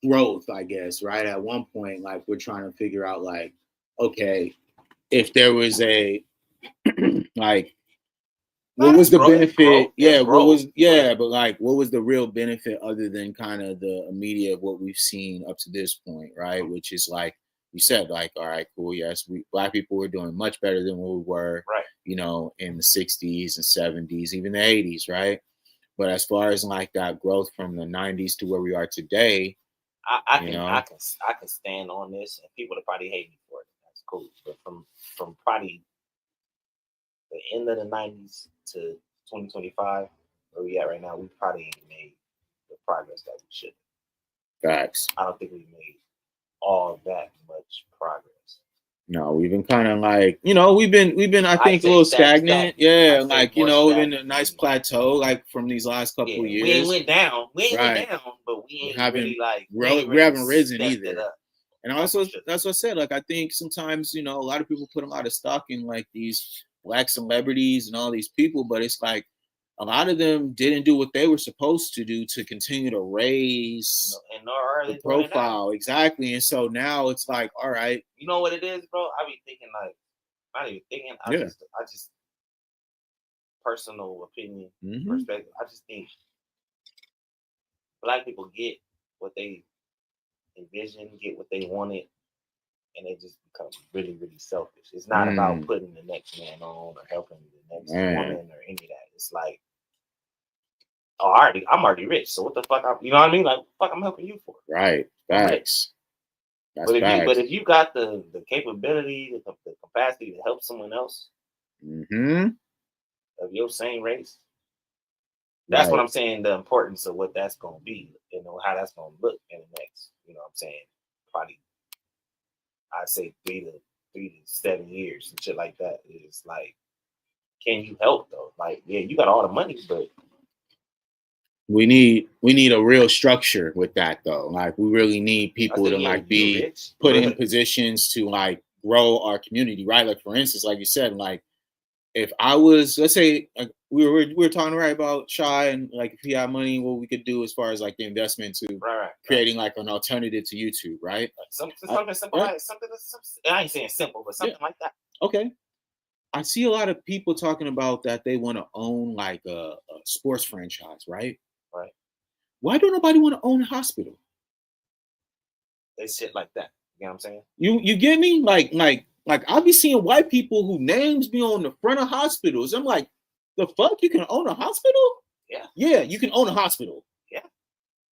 growth, I guess, right? At one point, like, we're trying to figure out, like, okay, if there was a like, what was the benefit? But like, what was the real benefit other than kind of the immediate of what we've seen up to this point, right? Which is like you said, like, all right, cool, yes, Black people were doing much better than what we were, right? In the 60s and 70s, even the 80s, right? But as far as like that growth from the 90s to where we are today, I can stand on this, and people will probably hate me for it. That's cool. But from probably the end of the 90s to 2025, where we at right now, we probably ain't made the progress that we should. Facts. I don't think we've made all that much progress. No, we've been kind of like, we've been I think a little stagnant. Yeah, like, we've been a nice plateau, like, from these last couple of years. We ain't went down. But we ain't really like we haven't risen either. And also, that's what I said. Like, I think sometimes, a lot of people put a lot of stock in like these Black celebrities and all these people, but it's like a lot of them didn't do what they were supposed to do to continue to raise the profile. Exactly. And so now it's like, all right. You know what it is, bro? I be thinking like, not even thinking. I just personal opinion, perspective. I just think Black people get what they envision, get what they wanted, and they just become really, really selfish. It's not about putting the next man on or helping the next woman or any of that. It's like, I'm already rich, so what the fuck? You know what I mean? Like, fuck, I'm helping you for. Right. Facts. But if you got the capability, the capacity to help someone else of your same race, that's what I'm saying. The importance of what that's going to be, how that's going to look in the next, what I'm saying, probably, I'd say 3 to 7 years and shit like that. Is like, can you help though? Like, yeah, you got all the money, but We need a real structure with that though. Like we really need people to like be put in positions to like grow our community, right? Like for instance, like you said, like if I was, let's say, like we were talking right about Shy and like if he had money, what we could do as far as like the investment to creating like an alternative to YouTube, right? Something simple, like something. I ain't saying simple, but something like that. Okay. I see a lot of people talking about that they want to own like a sports franchise, right? Right. Why don't nobody want to own a hospital? They shit like that. You know what I'm saying? You get me? Like I'll be seeing white people who names be on the front of hospitals. I'm like, the fuck? You can own a hospital? Yeah. Yeah, you can own a hospital. Yeah.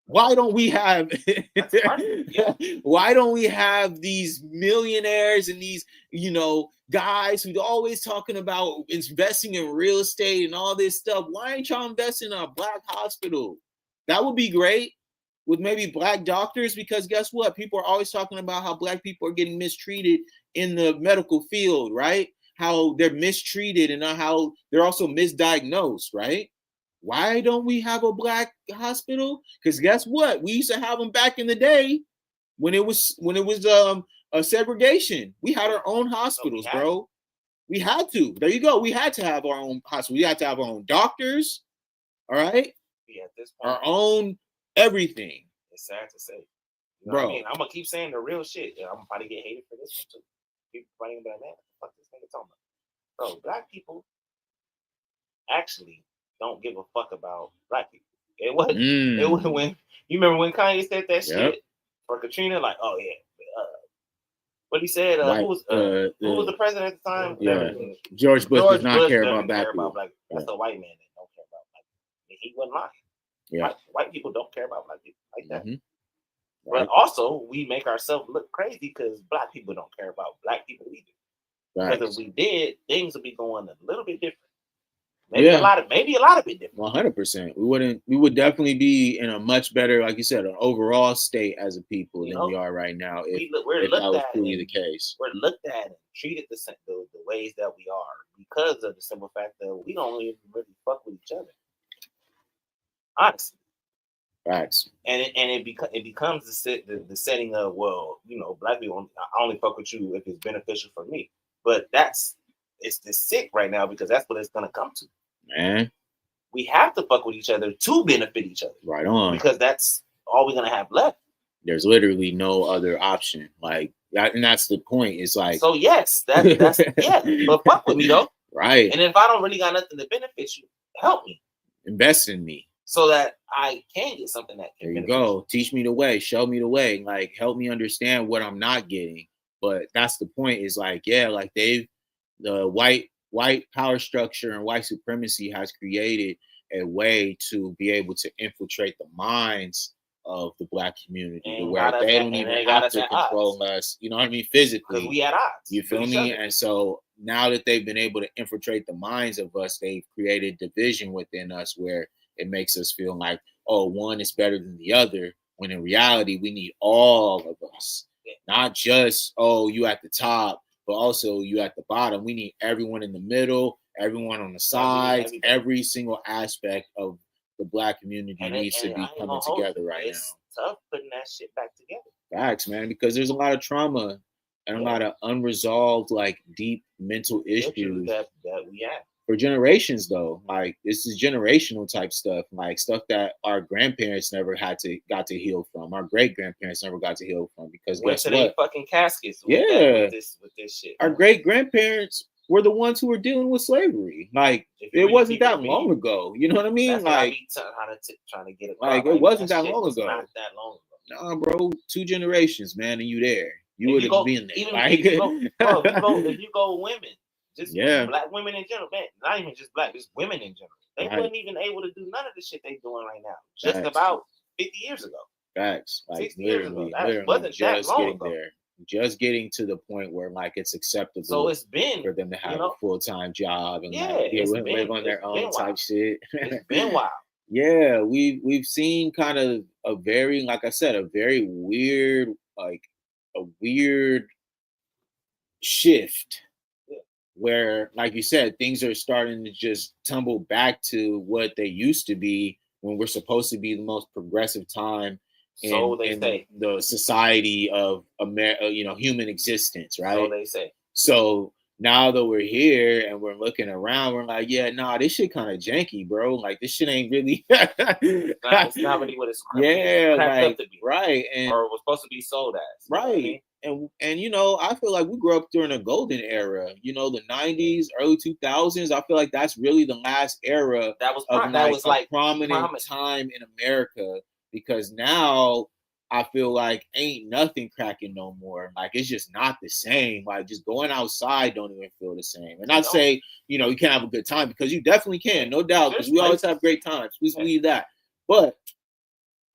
Why don't we have yeah. Why don't we have these millionaires and these, you know, guys who always talking about investing in real estate and all this stuff? Why ain't y'all investing in a black hospital? That would be great with maybe black doctors, because guess what? People are always talking about how black people are getting mistreated in the medical field, right? How they're mistreated and how they're also misdiagnosed, right? Why don't we have a black hospital? Because guess what? We used to have them back in the day when it was a segregation. We had our own hospitals, bro. We had to. There you go. We had to have our own hospital. We had to have our own doctors. All right. Yeah, at this point, our own everything. It's sad to say. You know bro. what I mean? I'm gonna keep saying the real shit. I'm gonna probably get hated for this one too. People probably gonna be like, man, what the fuck this nigga talking about? Bro, black people actually don't give a fuck about black people. It wasn't when you remember when Kanye said that shit for Katrina, like, oh yeah, what he said, who was the president at the time? Yeah, George Bush does not care about black people. That's a white man that don't care about black people. He wasn't lying. Yeah, white people don't care about black people like that. Mm-hmm. But also, we make ourselves look crazy because black people don't care about black people either. Right. Because if we did, things would be going a little bit different. Maybe a lot of it different. 100%. We would definitely be in a much better, like you said, an overall state as a people than we are right now. If that was truly the case, we're looked at and treated the ways that we are because of the simple fact that we don't even really fuck with each other. Honestly. Facts. And it becomes the setting of, well, you know, black people, I only fuck with you if it's beneficial for me. But it's the sick right now because that's what it's gonna come to. Man, we have to fuck with each other to benefit each other. Right on. Because that's all we're gonna have left. There's literally no other option. Like that, and that's the point. It's like, so yes, that's yeah, but fuck with me though. Right. And if I don't really got nothing to benefit you, help me. Invest in me. So that I can get something that can there you go. Teach me the way, show me the way, like help me understand what I'm not getting. But that's the point, is like, yeah, like the white power structure and white supremacy has created a way to be able to infiltrate the minds of the black community where they don't even have to control us, you know what I mean, physically. Because we at odds. You feel me? And so now that they've been able to infiltrate the minds of us, they've created division within us where it makes us feel like, oh, one is better than the other, when in reality, we need all of us. Not just, oh, you at the top, but also you at the bottom. We need everyone in the middle, everyone on the sides, every single aspect of the black community needs to be coming together right now. It's tough putting that shit back together. Facts, man, because there's a lot of trauma and a lot of unresolved, like deep mental issues that we have. For generations, though, like this is generational type stuff, like stuff that our grandparents never got to heal from. Our great grandparents never got to heal from, because went to their fucking caskets. With this shit. Our great grandparents were the ones who were dealing with slavery. Like it wasn't that long ago. You know what I mean? That's like trying to get like it wasn't that long ago. Not that long ago. Nah, bro, 2 generations, man, and you there. You would have been there. If you go women. Just black women in general, man. Not even just black, just women in general. They wasn't even able to do none of the shit they doing right now. Just about 50 years ago. Facts. Like 60 years ago. That wasn't just getting there. Just getting to the point where like it's acceptable. So it's been for them to have a full-time job and live on their own type shit. It's been wild. Yeah, we've seen kind of a very, like I said, a very weird, like a weird shift. Where, like you said, things are starting to just tumble back to what they used to be when we're supposed to be the most progressive time So in, they say. the society of human existence, right? So they say. So now that we're here and we're looking around, we're like, yeah, nah, this shit kind of janky, bro. Like this shit ain't really. It's not really what it's cracked up to be, right, and or it was supposed to be sold as, right. You know what I mean? And I feel like we grew up during a golden era. The 90s, early 2000s. I feel like that's really the last era that was prominent time in America, because now I feel like ain't nothing cracking no more. Like it's just not the same. Like just going outside don't even feel the same. And I'd say, you can't have a good time, because you definitely can, no doubt, because we always have great times. Please believe that. But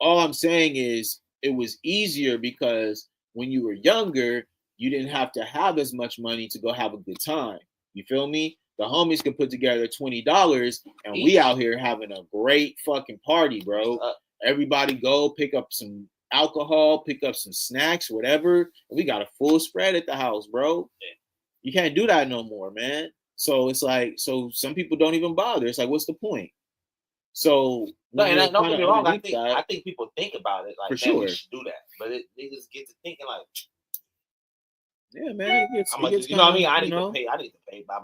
all I'm saying is it was easier because when you were younger, you didn't have to have as much money to go have a good time. You feel me? The homies could put together $20 and we out here having a great fucking party, bro. Everybody go pick up some alcohol, pick up some snacks, whatever. And we got a full spread at the house, bro. You can't do that no more, man. So it's like, some people don't even bother. It's like, what's the point? So don't get me wrong. I think people think about it like for sure. We should do that, but they just get to thinking like, yeah, man. You know what I mean? I need to pay. Blah.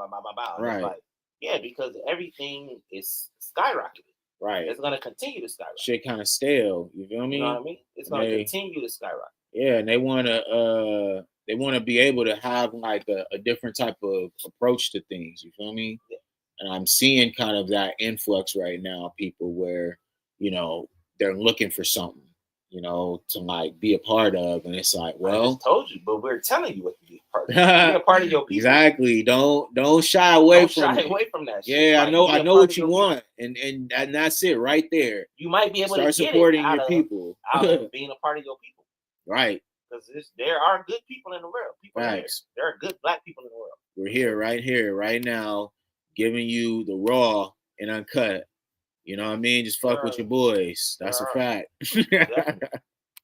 Right. It's like, yeah, because everything is skyrocketing. Right. It's gonna continue to skyrocket. Shit kind of stale. You feel me? You know what I mean? It's gonna continue to skyrocket. Yeah, and they wanna be able to have like a different type of approach to things. You feel me? Yeah. And I'm seeing kind of that influx right now, people where, they're looking for something, to like be a part of. And it's like, well, I just told you, but we're telling you what to be a part of. Be a part of your people. Exactly. Don't shy away from that shit. Yeah, I know what you want. And that's it right there. You might be able to start supporting your people. Out of being a part of your people. Right. Because there are good people in the world. There are good black people in the world. We're here, right now, giving you the raw and uncut. You know what I mean? Just fuck with your boys. That's a fact.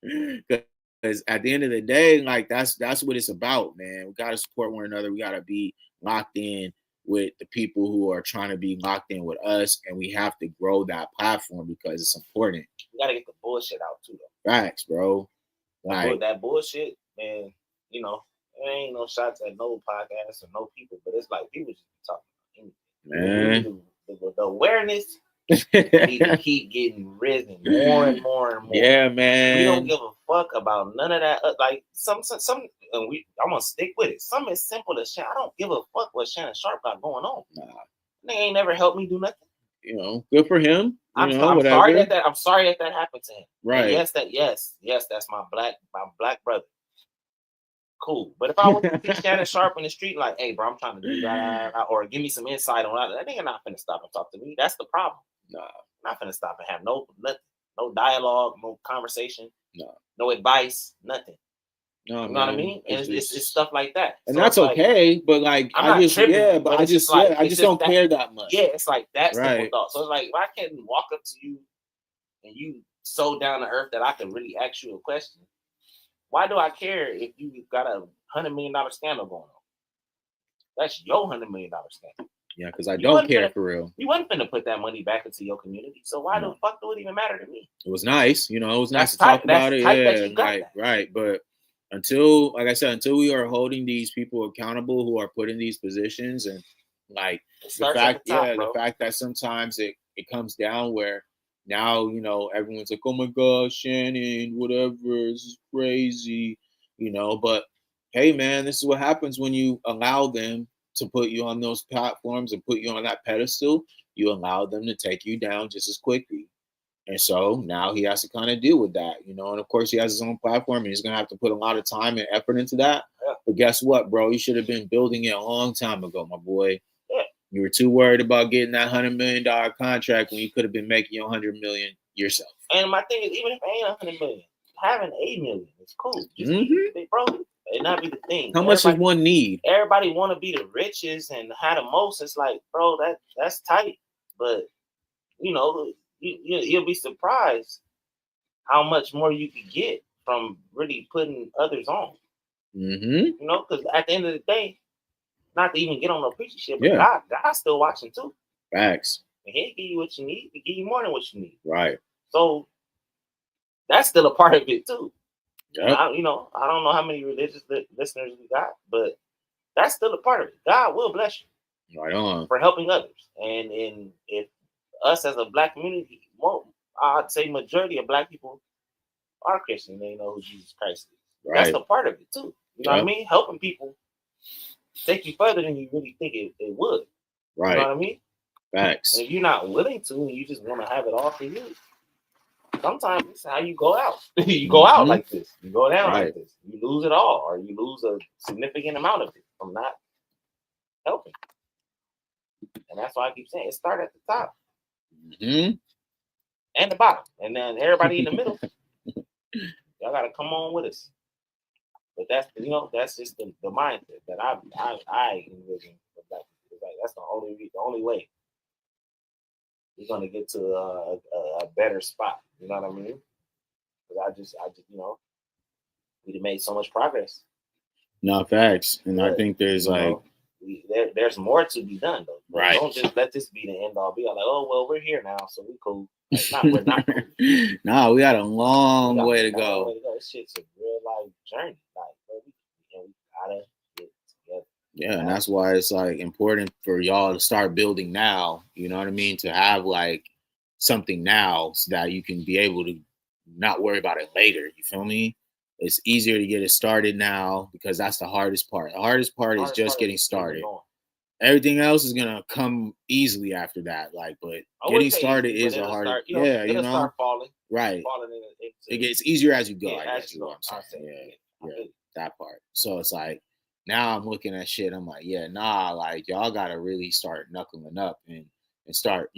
Because at the end of the day, like that's what it's about, man. We gotta support one another. We gotta be locked in with the people who are trying to be locked in with us, and we have to grow that platform because it's important. We gotta get the bullshit out too, though. Facts, bro. Like that bullshit, man. There ain't no shots at no podcast or no people, but it's like people just talking about anything. Man, the awareness need to keep getting risen more and more and more. Yeah, man. We don't give a fuck about none of that. Like some, I'm gonna stick with it. Something as simple as I don't give a fuck what Shannon Sharp got going on. Nah, they ain't never helped me do nothing. Good for him. I'm sorry that happened to him. Right. And yes, that's my black brother. Cool. But if I was to see Shannon Sharp in the street, like, hey, bro, I'm trying to do that, or give me some insight on that nigga not finna stop and talk to me. That's the problem. Nah. I'm not finna stop and have no dialogue, no conversation, no advice, nothing. No, you know what I mean? It's stuff like that. And so that's okay, but like I just don't care that much. Yeah, it's like that simple thought. So it's like if I can walk up to you and you so down to earth that I can really ask you a question, why do I care if you got a $100 million scandal going on? That's your $100 million scandal. Yeah, because I don't care for real. You wasn't finna put that money back into your community, so why the fuck do it even matter to me? It was nice, it was nice to talk about it. Yeah, right. But until we are holding these people accountable who are put in these positions, and like the fact that sometimes it comes down where now, everyone's like, oh my God, Shannon, whatever, this is crazy, but hey man, this is what happens when you allow them to put you on those platforms and put you on that pedestal. You allow them to take you down just as quickly. And so now he has to kind of deal with that, and of course he has his own platform and he's going to have to put a lot of time and effort into that. Yeah. But guess what, bro? You should have been building it a long time ago, my boy. Yeah. You were too worried about getting that $100 million contract when you could have been making $100 million yourself. And my thing is, even if it ain't $100 million, having $8 million is cool. Just bro, it not be the thing. How much does one need? Everybody want to be the richest and have the most. It's like, bro, that's tight. But you'll be surprised how much more you can get from really putting others on. Because at the end of the day, not to even get on no preachy shit, but God's still watching too. Facts. and he'll give you what you need. He'll give you more than what you need. Right. So that's still a part of it too. Yep. I don't know how many religious listeners we got, but that's still a part of it. God will bless you Right on. for helping others. And if us as a black community, I'd say majority of black people are Christian. They know who Jesus Christ is. Right. That's a part of it too. You know what I mean? Helping people take you further than you really think it would. Right. You know what I mean? Facts. And if you're not willing to, and you just want to have it all for you, sometimes this is how you go out. You go out like this. You go down like this. You lose it all, or you lose a significant amount of it from not helping. And that's why I keep saying it start at the top and the bottom, and then everybody in the middle. Y'all gotta come on with us. But that's just the mindset that I envision for black people. Like that's the only way we're gonna get to a better spot. You know what I mean? Because I just we've made so much progress. No, facts. And I think there's there's more to be done though. Right. Don't just let this be the end all be all. Like, oh well, we're here now, so we cool. Like, we're not cool. No, we got a long way to go. This shit's a real life journey. Like, we gotta get together. Yeah, and that's why it's like important for y'all to start building now. You know what I mean? To have like something now so that you can be able to not worry about it later. You feel me? It's easier to get it started now because that's the hardest part. The hardest part is just getting started. Everything else is gonna come easily after that. Like, but getting started is a hard. Start falling. Right. It gets easier as you go. I guess is what I'm saying. Yeah, that part. So it's like now I'm looking at shit. I'm like, like y'all gotta really start knuckling up and start,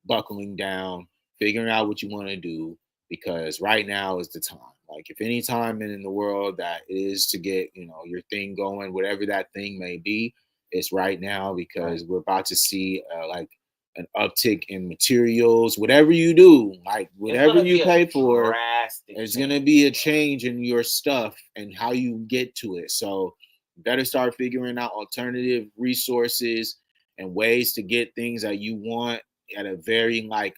buckling down, figuring out what you want to do, because right now is the time. Like, if any time in the world that is to get, your thing going, whatever that thing may be, it's right now, because we're about to see like an uptick in materials. Whatever you do, like whatever you pay for, there's going to be a change in your stuff and how you get to it. So you better start figuring out alternative resources and ways to get things that you want at a very like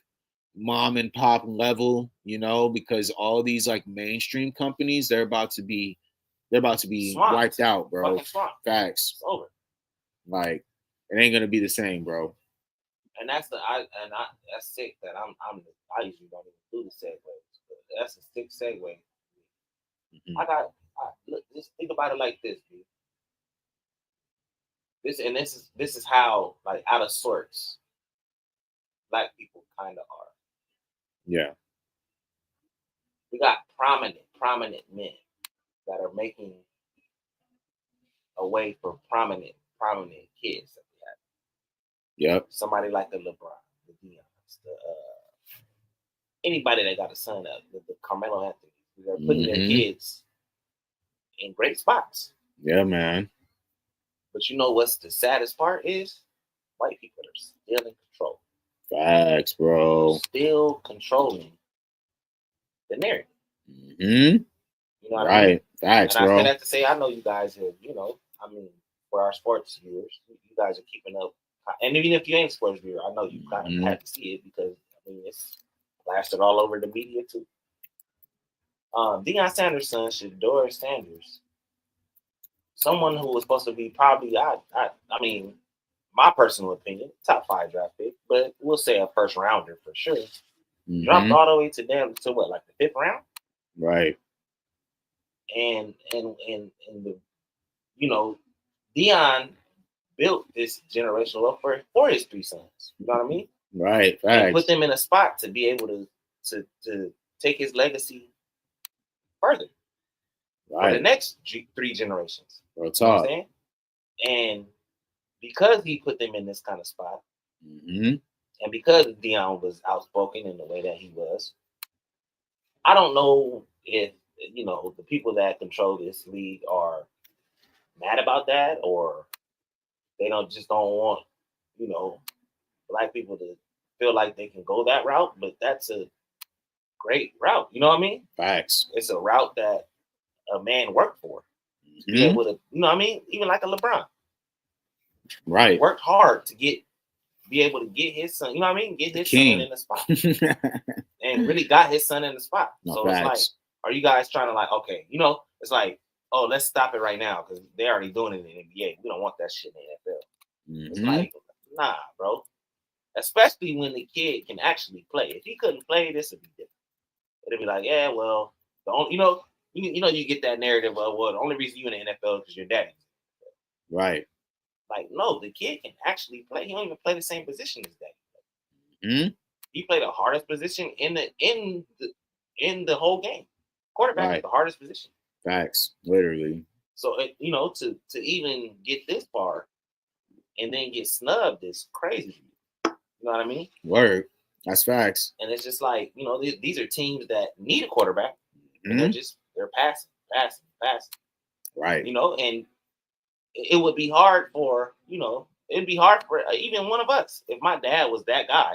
mom and pop level, because all these like mainstream companies, they're about to be wiped out, bro. Facts. Over. Like, it ain't gonna be the same, bro. And that's sick that I usually don't even do the segues, but that's a sick segue. Look, just think about it like this, dude. This is how like out of sorts black people kind of are. Yeah. We got prominent men that are making a way for prominent kids that we have. Yep. Somebody like the LeBron, the Dion's, anybody that got a son up, the Carmelo Anthony. They're putting their kids in great spots. Yeah, man. But you know what's the saddest part is? White people are still in control. Facts, bro. Still controlling the narrative. You know what I mean? Facts, and bro. I say that to say, I know you guys have, for our sports viewers, you guys are keeping up. And even if you ain't sports viewer, I know you kind of have to see it because, it's plastered all over the media too. Deion Sanders' son, Sheduer Sanders, someone who was supposed to be probably, my personal opinion, top 5 draft pick, but we'll say a first rounder for sure. Dropped all the way to what, like the 5th round? Right. And Deion built this generational wealth for his 3 sons. You know what I mean? Right. Facts. And put them in a spot to be able to take his legacy further. Right. For the next 3 generations. Real talk. You know what I'm saying? And because he put them in this kind of spot, and because Deion was outspoken in the way that he was, I don't know if the people that control this league are mad about that, or they don't want black people to feel like they can go that route. But that's a great route. You know what I mean? Facts. It's a route that a man worked for. Be able to, even like a LeBron. Right. Worked hard to get be able to get his son, you know what I mean? Get his King. son in the spot. And really got his son in the spot. No, so it's like, facts. are you guys trying to like, okay, you know, it's like, oh, let's stop it right now because they're already doing it in the NBA. We don't want that shit in the NFL. It's like, nah, bro. Especially when the kid can actually play. If he couldn't play, this would be different. It'd be like, yeah, well, the only, you get that narrative of, well, the only reason you in the NFL is because your daddy. Right. Like, no, the kid can actually play. He don't even play the same position as daddy. He played the hardest position in the whole game. Quarterback is the hardest position. Facts, literally. So to even get this far and then get snubbed is crazy. You know what I mean? Word. That's facts. And it's just like, these are teams that need a quarterback. And they're passing. Right. And it would be hard for, it'd be hard for even one of us. If my dad was that guy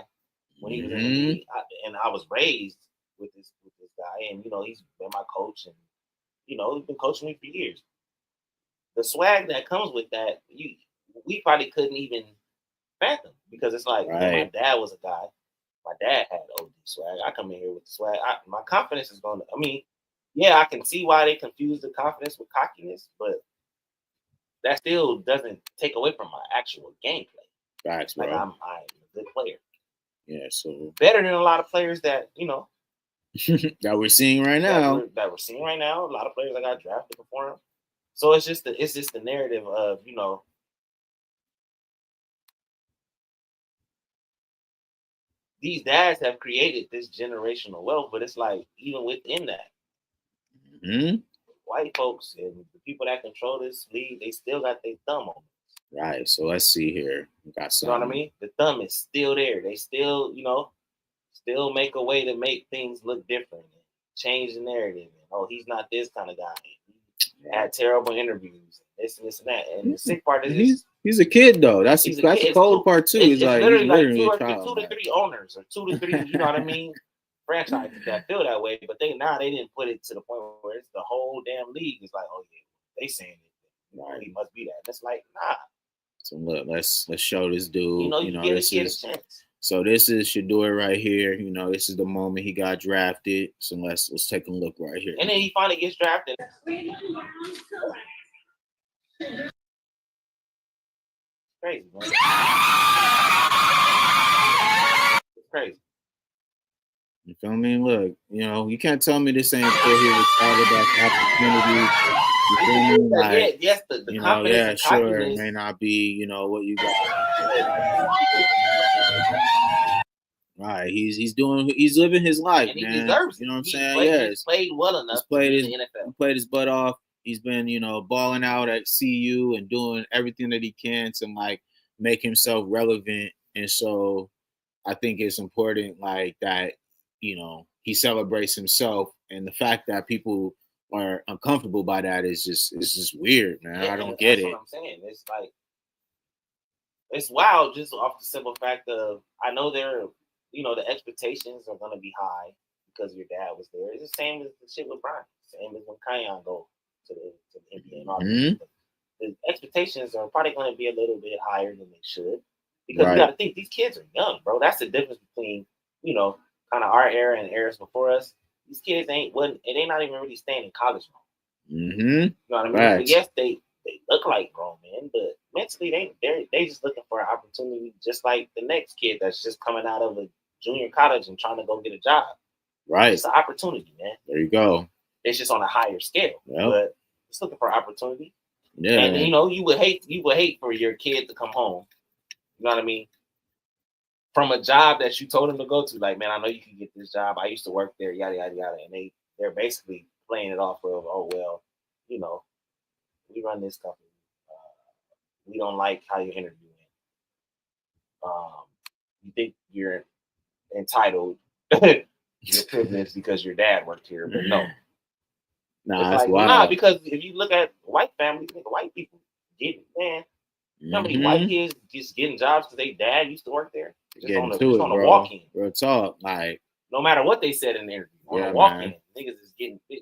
when he was in the league, and I was raised with this guy, and he's been my coach, and he's been coaching me for years. The swag that comes with that, we probably couldn't even fathom because it's like my dad was a guy. My dad had OD swag. I come in here with the swag. My confidence is going to. I mean, yeah, I can see why they confuse the confidence with cockiness, but that still doesn't take away from my actual gameplay. Facts, bro. Like I'm a good player. Yeah, so better than a lot of players that that we're seeing right now. That we're seeing right now. A lot of players that got drafted before him. So it's just the narrative of these dads have created this generational wealth, but it's like even within that, white folks and the people that control this league, they still got their thumb on it. Right. So let's see here. We got some. You know what I mean? The thumb is still there. They still, still make a way to make things look different and change the narrative. And, oh, he's not this kind of guy. He had terrible interviews, this and that. And the sick part is he's a kid though. That's the cold part too. It's like literally he's like two to three owners or 2 to 3. You know what I mean? Franchises that feel that way, but they didn't put it to the point where it's the whole damn league is like, oh yeah, they saying it. He must be that. And it's like, nah. So look, let's show this dude. This is so this is Sheduer right here. This is the moment he got drafted. So let's take a look right here. And then he finally gets drafted. Crazy, man. It's crazy. You feel me? Look, you can't tell me this ain't for here excited about the opportunity. You feel me? Like, yes, the confidence. Sure, it may not be, what you got. Right, he's living his life, and he man. Deserves it. You know what I'm saying? He's played well enough. In the NFL. He played his butt off. He's been, balling out at CU and doing everything that he can to like make himself relevant. And so I think it's important like that, he celebrates himself, and the fact that people are uncomfortable by that is just weird, man. I don't get it. That's what I'm saying. It's like it's wild just off the simple fact of I know the expectations are gonna be high because your dad was there. It's the same as the shit with Brian. Same as when Kion go to the NBA and all that. The expectations are probably gonna be a little bit higher than they should. Because you gotta think these kids are young, bro. That's the difference between, kind of our era and eras before us. These kids they not even really staying in college long. You know what I mean? But yes, they look like grown men, but mentally they just looking for an opportunity, just like the next kid that's just coming out of a junior college and trying to go get a job. Right. It's an opportunity, man. There you go. It's just on a higher scale. Yep. But it's looking for opportunity. Yeah. And you would hate for your kid to come home. You know what I mean? From a job that you told him to go to, like, man, I know you can get this job. I used to work there, yada yada yada. And they're basically playing it off of, oh well, we run this company. We don't like how you're interviewing. You think you're entitled, you're privileged because your dad worked here, but no. That's wild. Because if you look at white families, white people get it, man. How many white kids just getting jobs because their dad used to work there? Just on the walk-in. Real talk, like no matter what they said in the interview, on the walk-in, niggas is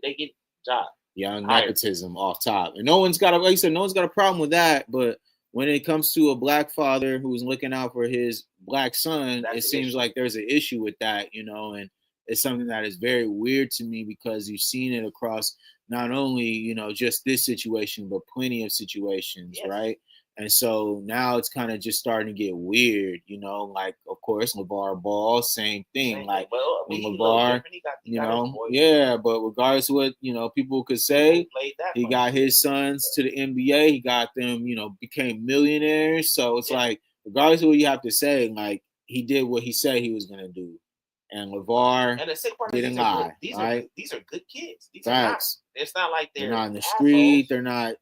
they get jobs. Young nepotism off top, and no one's got a problem with that. But when it comes to a black father who's looking out for his black son, it seems like there's an issue with that, and it's something that is very weird to me because you've seen it across not only, just this situation, but plenty of situations, right? And so now it's kind of just starting to get weird, like, of course, LeVar Ball, same thing. Like, when LeVar, but regardless of what, people could say, he got his sons to the NBA. He got them, became millionaires. So it's like, regardless of what you have to say, like, he did what he said he was going to do. And LeVar didn't lie. These are good kids. These Facts. It's not like they're not in the street. They're not,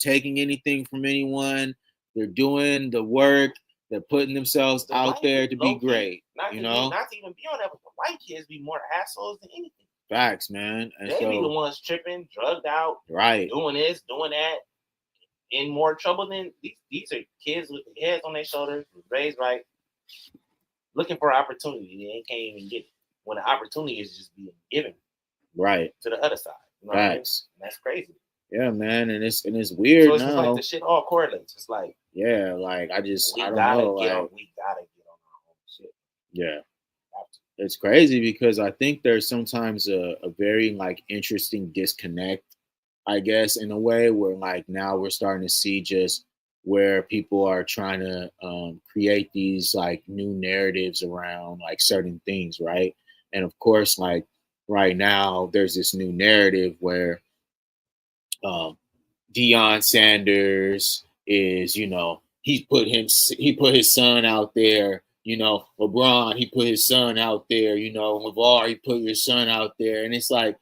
taking anything from anyone. They're doing the work. They're putting themselves out there to be great. Not to even be on that, but the white kids be more assholes than anything. Facts, man. And they be the ones tripping, drugged out, right? Doing this, doing that, in more trouble than these are kids with their heads on their shoulders, raised right, looking for opportunity. They can't even get it when the opportunity is just being given right to the other side. Facts. That's crazy. Yeah, man, and it's weird so it's now. Just like the shit all correlates. It's like I don't know. We gotta get on our own shit. Yeah, it's crazy because I think there's sometimes a very like interesting disconnect, I guess, in a way where like now we're starting to see just where people are trying to create these like new narratives around like certain things, right? And of course, like right now, there's this new narrative where Deion Sanders is, he put his son out there, LeBron, he put his son out there, LeVar, he put your son out there. And it's like,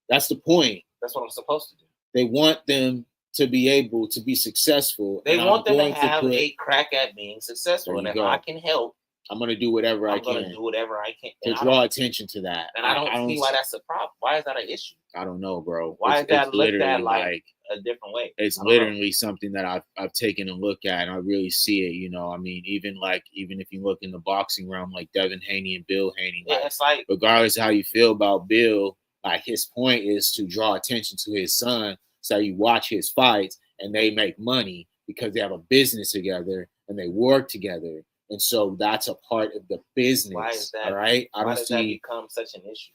that's the point. That's what I'm supposed to do. They want them to be able to be successful. They want them to have a crack at being successful. And if I can help, I'm going to do whatever I can. I'm going to do whatever I can. To draw attention to that. And I don't see why that's a problem. Why is that an issue? I don't know, bro. Why is that looked at like a different way? It's literally something that I've taken a look at, and I really see it. I mean, even if you look in the boxing realm, like Devin Haney and Bill Haney, it's like regardless of how you feel about Bill, like his point is to draw attention to his son, so you watch his fights and they make money because they have a business together and they work together, and so that's a part of the business. Why is that? All right, why does that become such an issue?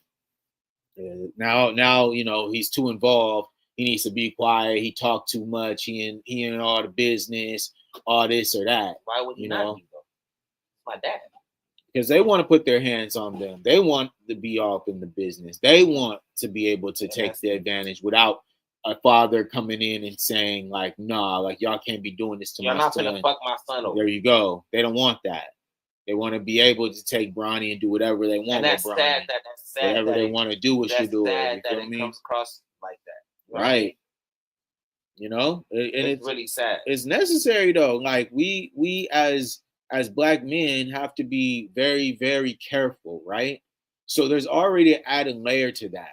Now, he's too involved. He needs to be quiet. He talked too much. He in all the business, all this or that. Why would he not be though? My dad. Because they want to put their hands on them. They want to be off in the business. They want to be able to take the advantage without a father coming in and saying like, nah, like y'all can't be doing this to my son. You're not gonna fuck my son over. There you go. They don't want that. They want to be able to take Bronny and do whatever they want. And that's with sad. That's sad. Whatever they want to do with Sheduer. That's sad that it comes across like that. Right. It's really sad. It's necessary though. Like we as Black men have to be very, very careful, right? So there's already an added layer to that.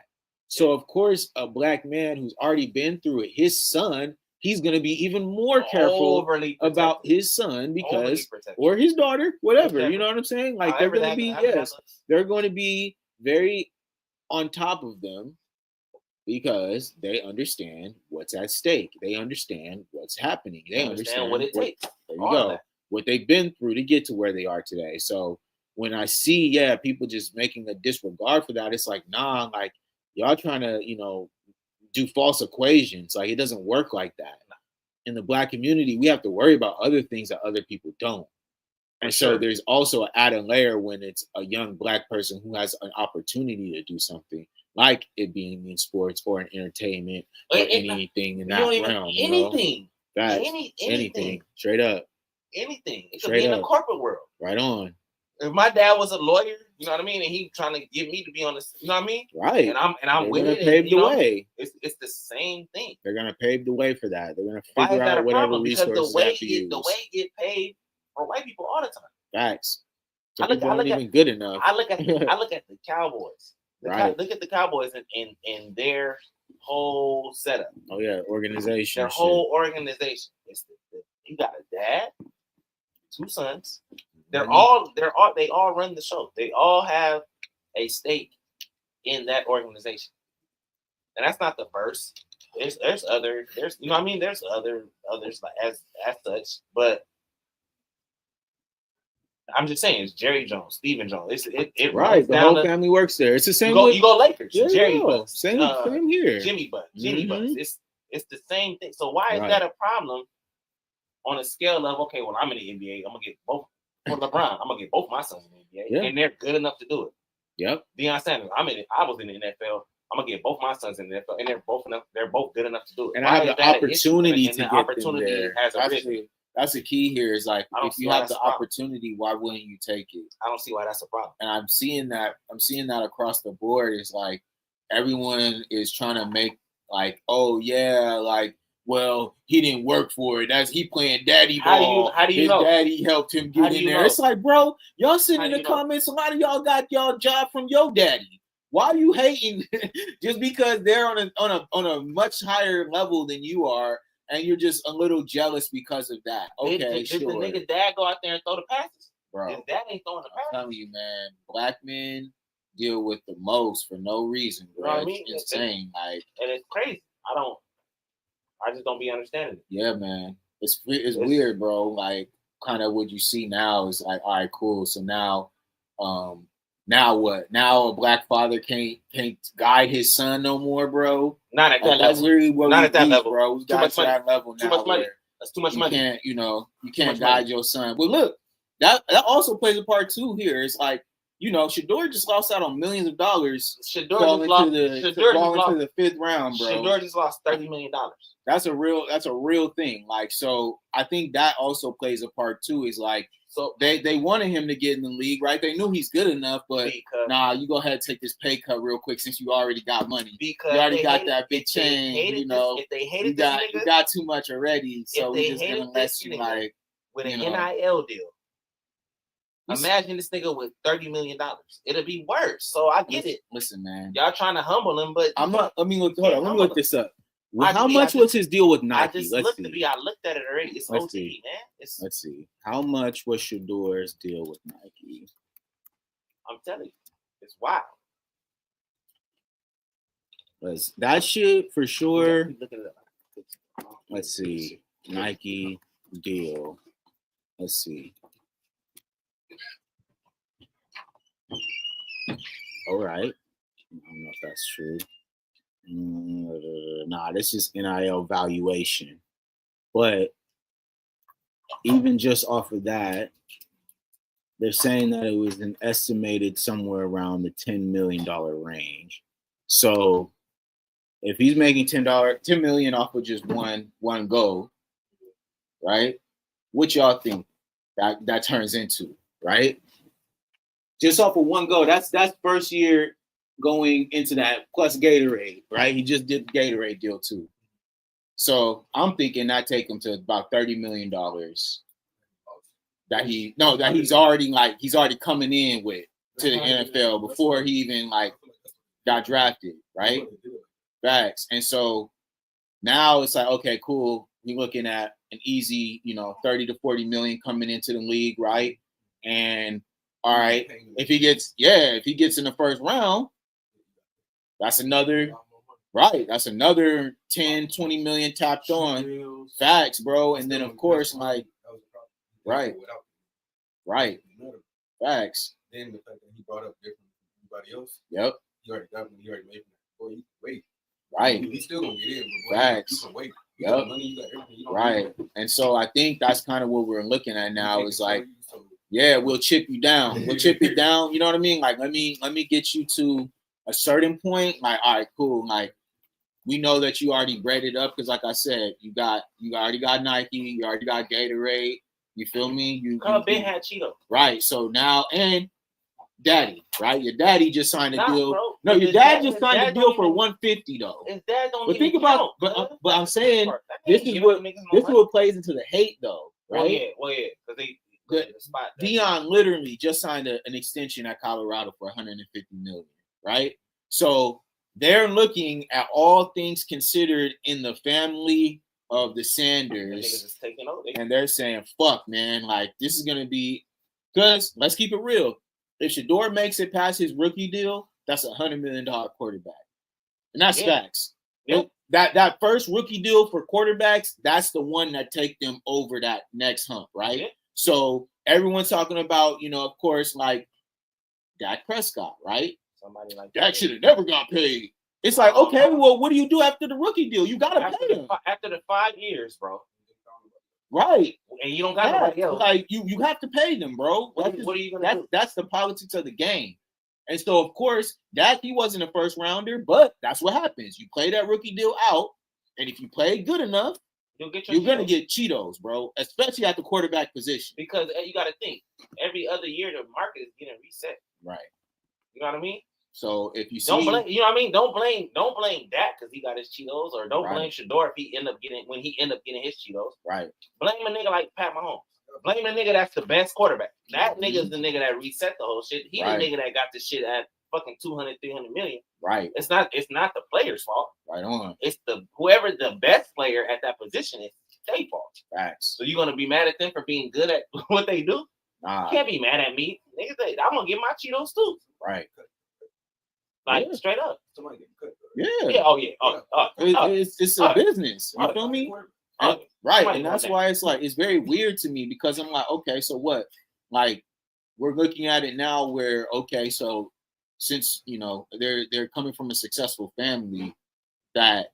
So of course, a Black man who's already been through it, his son, he's going to be even more careful about his son because, or his daughter, whatever, you know what I'm saying? Like they're going to be, they're going to be very on top of them because they understand what's at stake. They understand what's happening. They understand what it takes. There you go. What they've been through to get to where they are today. So when I see, people just making a disregard for that, it's like, nah, like y'all trying to, do false equations. Like it doesn't work like that. In the Black community, we have to worry about other things that other people don't. And so there's also an added layer when it's a young Black person who has an opportunity to do something, like it being in sports or in entertainment or anything in that realm. Anything. Anything. Straight up. Anything. It could be in the corporate world. Right on. If my dad was a lawyer, you know what I mean, and he trying to get me to be on this, you know what I mean? Right. And I'm with it. Pave the way. It's the same thing. They're gonna pave the way for that. They're gonna figure out whatever resources they have to use. The way it get paid for white people all the time. Facts. So I look even good enough. I look at the Cowboys. Right. Look at the Cowboys in their whole setup. Oh yeah, organization. Their whole organization. You got a dad, 2 sons. They all run the show. They all have a stake in that organization. and that's not the first. There's other you know what I mean. There's others like as such, but I'm just saying it's Jerry Jones, Stephen Jones. It right. The whole family works there. It's the same. You go Lakers. Yeah, Jerry Bucks. Same here. Jimmy Bucks. It's the same thing. So why is that a problem on a scale level? Okay, well I'm in the NBA. I'm gonna get both for LeBron. I'm gonna get both my sons in the NBA, and they're good enough to do it. Yep. Deion Sanders. I was in the NFL. I'm gonna get both my sons in the NFL, and they're both good enough to do it. And I have the opportunity to the get opportunity them there. has arisen. That's the key here. Is like if you have the opportunity, why wouldn't you take it? I don't see why that's a problem. And I'm seeing that across the board. Is like everyone is trying to make like, oh yeah, like, well, he didn't work for it. That's he playing daddy ball. How do you His know? daddy helped him get in there. Know? It's like, bro, y'all sitting in the comments. A lot of y'all got y'all job from your daddy. Why are you hating just because they're on a much higher level than you are, and you're just a little jealous because of that? Okay, sure. Did the nigga dad go out there and throw the passes? Bro, his dad ain't throwing the passes. I'm telling you, man, black men deal with the most for no reason, bro. You know what I mean? It's insane, and it's crazy. I just don't be understanding it. Yeah, man, it's weird, bro. Like, kind of what you see now is like, all right, cool. So now what? Now a black father can't guide his son no more, bro. Not at that level. That's literally what not at that level, bro. We got to that level now. Too much money. That's too much money. You can't guide your son. But look, that also plays a part too here. It's like, Sheduer just lost out on millions of dollars. Sheduer lost to the fifth round, bro. Sheduer just lost $30 million. That's a real thing. Like, so I think that also plays a part too. Is like, so they wanted him to get in the league, right? They knew he's good enough, but you go ahead and take this pay cut real quick since you already got money. Because you already got that big chain. If they hated you got too much already, so we're just gonna let you like with an NIL deal. Imagine this nigga with $30 million. It'll be worse. So I get it. Listen, man. Y'all trying to humble him, but I'm not. Let me look. Hold on. Let me look this up. How much was his deal with Nike? I looked at it already. It's OT, man. Let's see. How much was Sheduer's deal with Nike? I'm telling you, it's wild. That shit for sure. Let's see. Nike deal. Let's see. All right. I don't know if that's true. Nah, this is NIL valuation. But even just off of that, they're saying that it was an estimated somewhere around the $10 million range. So if he's making $10 million off of just one go, right? What y'all think that turns into, right? Just off of one go, that's first year going into that plus Gatorade, right? He just did the Gatorade deal too. So I'm thinking that take him to about $30 million that he's already coming in with to the NFL before he even got drafted, right? Facts. And so now it's like, okay, cool. We're looking at an easy, 30 to 40 million coming into the league, right? And all right, if he gets in the first round, that's another 10, 20 million tapped on. Facts, bro. And then of course, right. Facts. Then the fact that he brought up different from everybody else. Yep. He already got him. He already made him. Boy, you can wait. Right. He's still gonna get in. But Facts. You can wait. You got money, you got everything. Right. And so I think that's kind of what we're looking at now is like, yeah, we'll chip you down. We'll chip it down. You know what I mean? Like, let me get you to a certain point. Like, all right, cool. Like, we know that you already bred it up because, like I said, you already got Nike, you already got Gatorade. You feel me? Ben had Cheeto. Right. So now, and daddy, right? Your daddy just signed a deal. Bro, no, your dad just signed a deal for $150 though. His dad don't. But think about, but I'm saying this is what plays into the hate though, right? Well, yeah, because Deion literally just signed an extension at Colorado for $150 million, right? So they're looking at all things considered in the family of the Sanders, and they're saying, "Fuck, man! Like this is gonna be." Because let's keep it real. If Sheduer makes it past his rookie deal, that's $100 million quarterback. And that's Yeah. facts. Yeah. That first rookie deal for quarterbacks, that's the one that take them over that next hump, right? Yeah. So everyone's talking about, of course, like Dak Prescott, right? Somebody like Dak should have never got paid. It's like, okay, well, what do you do after the rookie deal? You gotta pay him. After the 5 years, bro. Right. And you don't got nobody else. Like you have to pay them, bro. What are you gonna do? That's the politics of the game. And so, of course, Dak, he wasn't a first rounder, but that's what happens. You play that rookie deal out, and if you play good enough, you're gonna get Cheetos, bro, especially at the quarterback position. Because you got to think, every other year the market is getting reset. Right. You know what I mean? So if you see, don't blame, you know what I mean? Don't blame Dak because he got his Cheetos, or don't blame Sheduer if he end up getting his Cheetos. Right. Blame a nigga like Pat Mahomes. Blame a nigga that's the best quarterback. That nigga's the nigga that reset the whole shit. He the nigga that got the shit at fucking 200, 300 million. Right. It's not the player's fault. Right on. It's whoever the best player at that position is, their fault. Facts. So you gonna be mad at them for being good at what they do? Nah. You can't be mad at me. Niggas, I'm gonna get my Cheetos too. Right. Like straight up. Somebody getting cut. Yeah. Yeah. Oh yeah. It's a business. You feel me? Right. And that's why it's like it's very weird to me because I'm like, okay, so what? Like we're looking at it now where okay, so since they're coming from a successful family that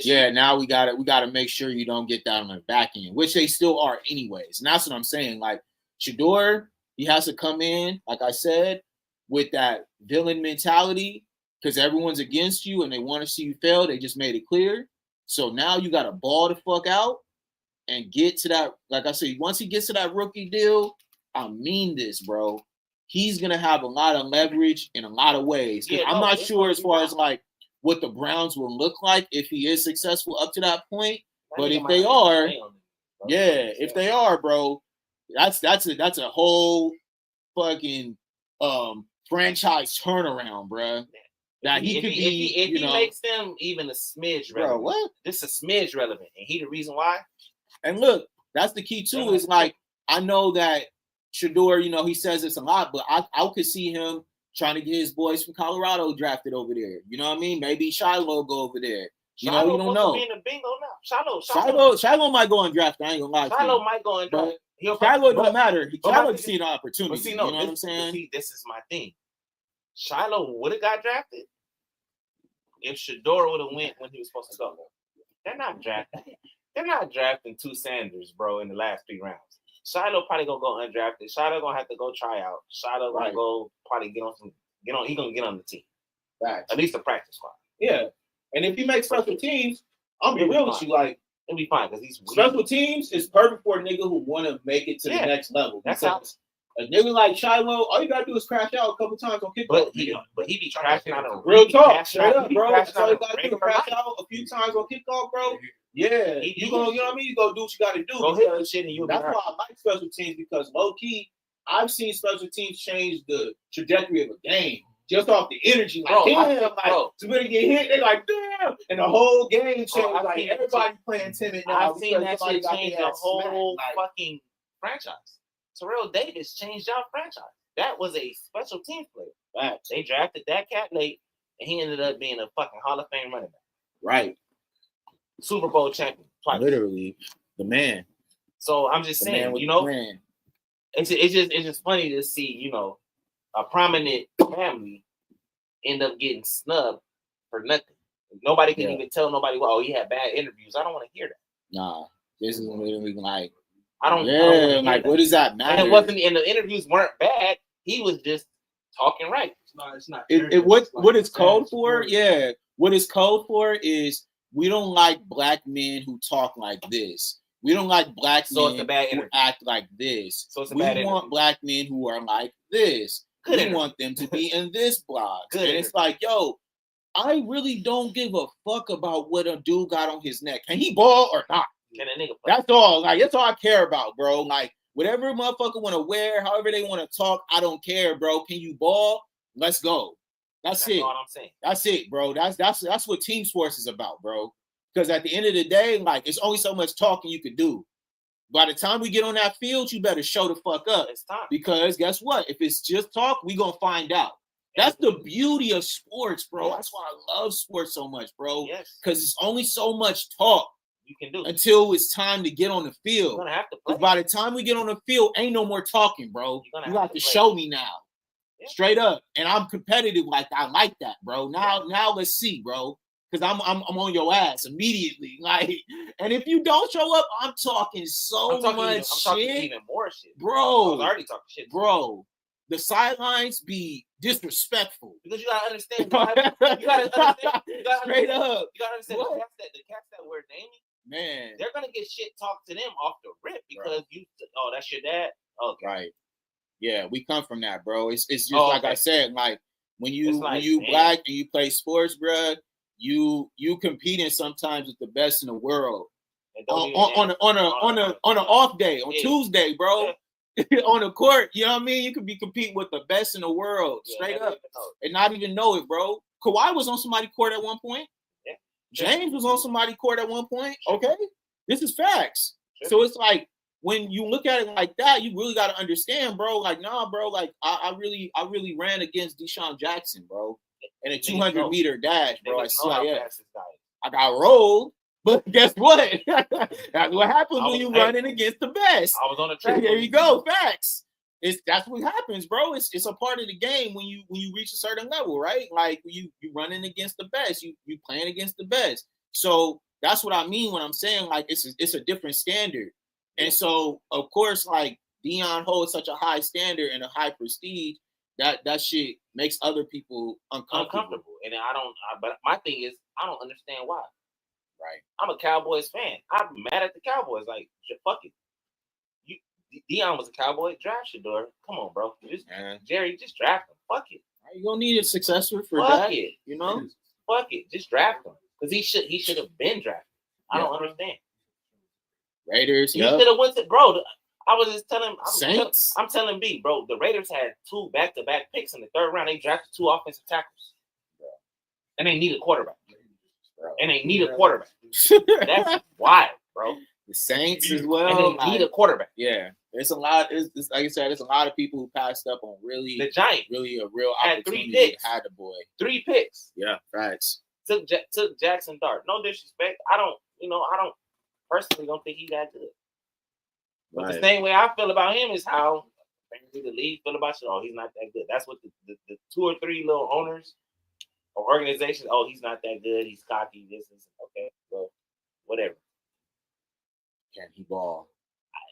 yeah, now we gotta make sure you don't get that on the back end, which they still are anyways. And that's what I'm saying. Like Sheduer, he has to come in, like I said, with that villain mentality because everyone's against you and they want to see you fail. They just made it clear. So now you got to ball the fuck out and get to that. Like I said, once he gets to that rookie deal, I mean this, bro. He's going to have a lot of leverage in a lot of ways. I'm not sure as far as like what the Browns will look like if he is successful up to that point. But if they are, if they are, bro, that's a whole fucking franchise turnaround, bro. That he could be, if he makes them even a smidge relevant, bro. What? This is a smidge relevant, and he the reason why. And look, that's the key too. Is like I know that Sheduer, he says this a lot, but I could see him trying to get his boys from Colorado drafted over there. You know what I mean? Maybe Shiloh go over there. You don't know. Be in the bingo now. Shiloh might go and draft. I ain't gonna lie. Shiloh might go and draft. Shiloh don't matter. Shiloh see an opportunity. You know what I'm saying? See, this is my thing. Shiloh would have got drafted if Sheduer would have went when he was supposed to go. They're not drafting. They're not drafting two Sanders, bro, in the last 3 rounds. Shiloh probably gonna go undrafted. Shiloh gonna have to go try out. Shiloh gonna go probably he gonna get on the team. Right. At least the practice squad. Yeah. And if he makes special teams, I'm be real with you, like it'll be fine because he's special teams is perfect for a nigga who wanna make it to the next level. That's how a nigga like Shiloh, all you gotta do is crash out a couple times on kickoff. But he be crashing out on real talk. Straight up, bro. That's all you gotta do is crash out a few times on kickoff, bro. Yeah, you know what I mean? You go do what you gotta do. Go hit the shit and you'll that's why I like special teams because low key, I've seen special teams change the trajectory of a game just off the energy. Like, damn, somebody get hit, they like, damn, and the whole game changed. Like everybody playing timid now. I've seen that shit change the whole fucking franchise. Terrell Davis changed our franchise. That was a special team player. Right. They drafted that cat late, and he ended up being a fucking Hall of Fame running back. Right. Super Bowl champion. Twice. Literally, the man. So I'm just saying, it's just funny to see, a prominent family end up getting snubbed for nothing. Nobody can even tell nobody, well, he had bad interviews. I don't want to hear that. Nah, this is literally like. I don't like what does that matter? And it wasn't, and the interviews weren't bad. He was just talking right. It's not. What it's code for? Yeah, what it's code for is we don't like black men who talk like this. We don't like black men who act like this. So it's a we bad want black men who are like this. We want them to be in this blog. And it's like, yo, I really don't give a fuck about what a dude got on his neck. Can he ball or not? Can a nigga play? That's all. Like, that's all I care about, bro. Like, whatever motherfucker want to wear, however they want to talk, I don't care, bro. Can you ball? Let's go. That's it. All I'm saying. That's it, bro. That's what team sports is about, bro. Because at the end of the day, like, it's only so much talking you can do. By the time we get on that field, you better show the fuck up. It's time. Because guess what? If it's just talk, we gonna find out. That's the beauty of sports, bro. That's why I love sports so much, bro. Yes. Because it's only so much talk You can do until it's time to get on the You're field. gonna have to play. Because by the time we get on the field, ain't no more talking, bro. You have to play. show me now. Yeah. Straight up. And I'm competitive like that. I like that, bro. Now let's see, bro. Because I'm on your ass immediately. Like, and if you don't show up, I'm talking I'm talking shit. even more shit. Bro. I was already talking shit. Bro. The sidelines be disrespectful. Because you gotta understand. You gotta understand. Straight up. You gotta understand the cats that we're naming, man, they're gonna get shit talked to them off the rip because that's your dad. Okay. Right. Yeah, we come from that, bro. It's just like I said, like when you black and you play sports, bro, you competing sometimes with the best in the world. On an off day, on Tuesday, bro. On the court, you know what I mean? You could be competing with the best in the world, straight up, and not even know it, bro. Kawhi was on somebody's court at one point. Yeah. James was on somebody's court at one point. Okay, this is facts. So it's like when you look at it like that, you really got to understand, bro. Like, nah, bro. Like, I really ran against Deshaun Jackson, bro, in a 200-meter dash, bro. I got rolled. But guess what? That's what happens when you're running against the best. I was on the track. There you go. Facts. That's what happens, bro. It's a part of the game when you reach a certain level, right? Like you running against the best. You playing against the best. So that's what I mean when I'm saying like it's a different standard. And so of course, like Deion holds such a high standard and a high prestige that shit makes other people uncomfortable. And but my thing is I don't understand why. Right. I'm a Cowboys fan. I'm mad at the Cowboys. Like, fuck it. Deion was a Cowboy. Draft Sheduer. Come on, bro. Jerry, just draft him. Fuck it. You gonna need a successor for that. It. You know? Fuck it. Just draft him. Because he should have been drafted. I don't understand. Raiders. He should have went to bro. I was just telling Saints. I'm telling B, bro. The Raiders had 2 back-to-back picks in the 3rd round. They drafted 2 offensive tackles. And they need a quarterback. And they need a quarterback. That's wild, bro. The Saints as well. And they need a quarterback. Yeah. There's a lot. It's like I said, there's a lot of people who passed up on the Giants. Really a real had opportunity 3 picks. Had the boy. 3 picks. Yeah, facts. Took Jackson Dart. No disrespect. I don't personally don't think he's that good. But the same way I feel about him is how the league feel about you. Oh, he's not that good. That's what the 2 or 3 little owners or organizations, oh, he's not that good. He's cocky. This is okay. Well, whatever. Can he ball?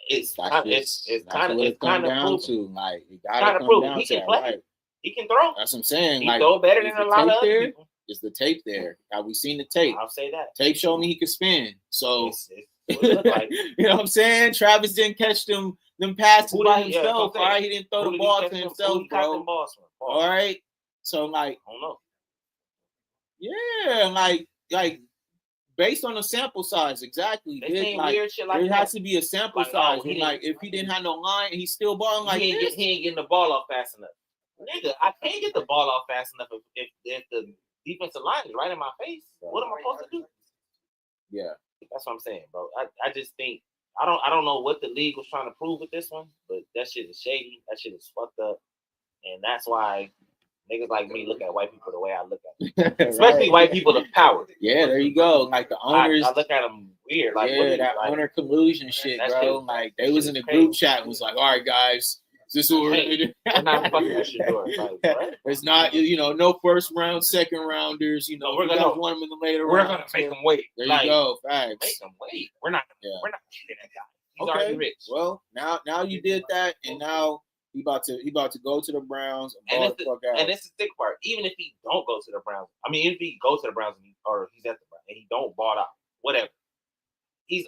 It's kind of down to. Like, you gotta come down he to can play. Right. He can throw. That's what I'm saying. He throw better than a lot of other people. Is the tape there? Have we seen the tape? I'll say that. Tape showed me he could spin. So what it look like. You know what I'm saying? Travis didn't catch them passes by himself. All right, he didn't throw the ball to himself, bro. All right. So like, I don't know. Yeah, like based on the sample size, exactly. Weird shit like there that. Has to be a sample size. If he didn't have no line and he's still balling like he ain't getting the ball off fast enough. Nigga, I can't get the ball off fast enough if the defensive line is right in my face. What am I supposed to do? Yeah, that's what I'm saying, bro. I just think I don't know what the league was trying to prove with this one, but that shit is shady. That shit is fucked up, and that's why niggas like me look at white people the way I look at them. Especially white people of power. Yeah, there you go. Like the owners. I look at them weird. Like, owner collusion shit, bro. Like they was in the group chat and was like, all right, guys, is this what we're gonna do? We're not fucking with your door. It's not, no first round, second rounders. We're gonna want them in the later round. We're gonna make them wait. There you go. Facts. Make them wait. We're not cheating that guy. He's already rich. Well, now you did that, and now he about to go to the Browns and ball the fuck out. And this is the thick part. Even if he don't go to the Browns, if he goes to the Browns or he's at the Browns and he don't ball out, whatever. His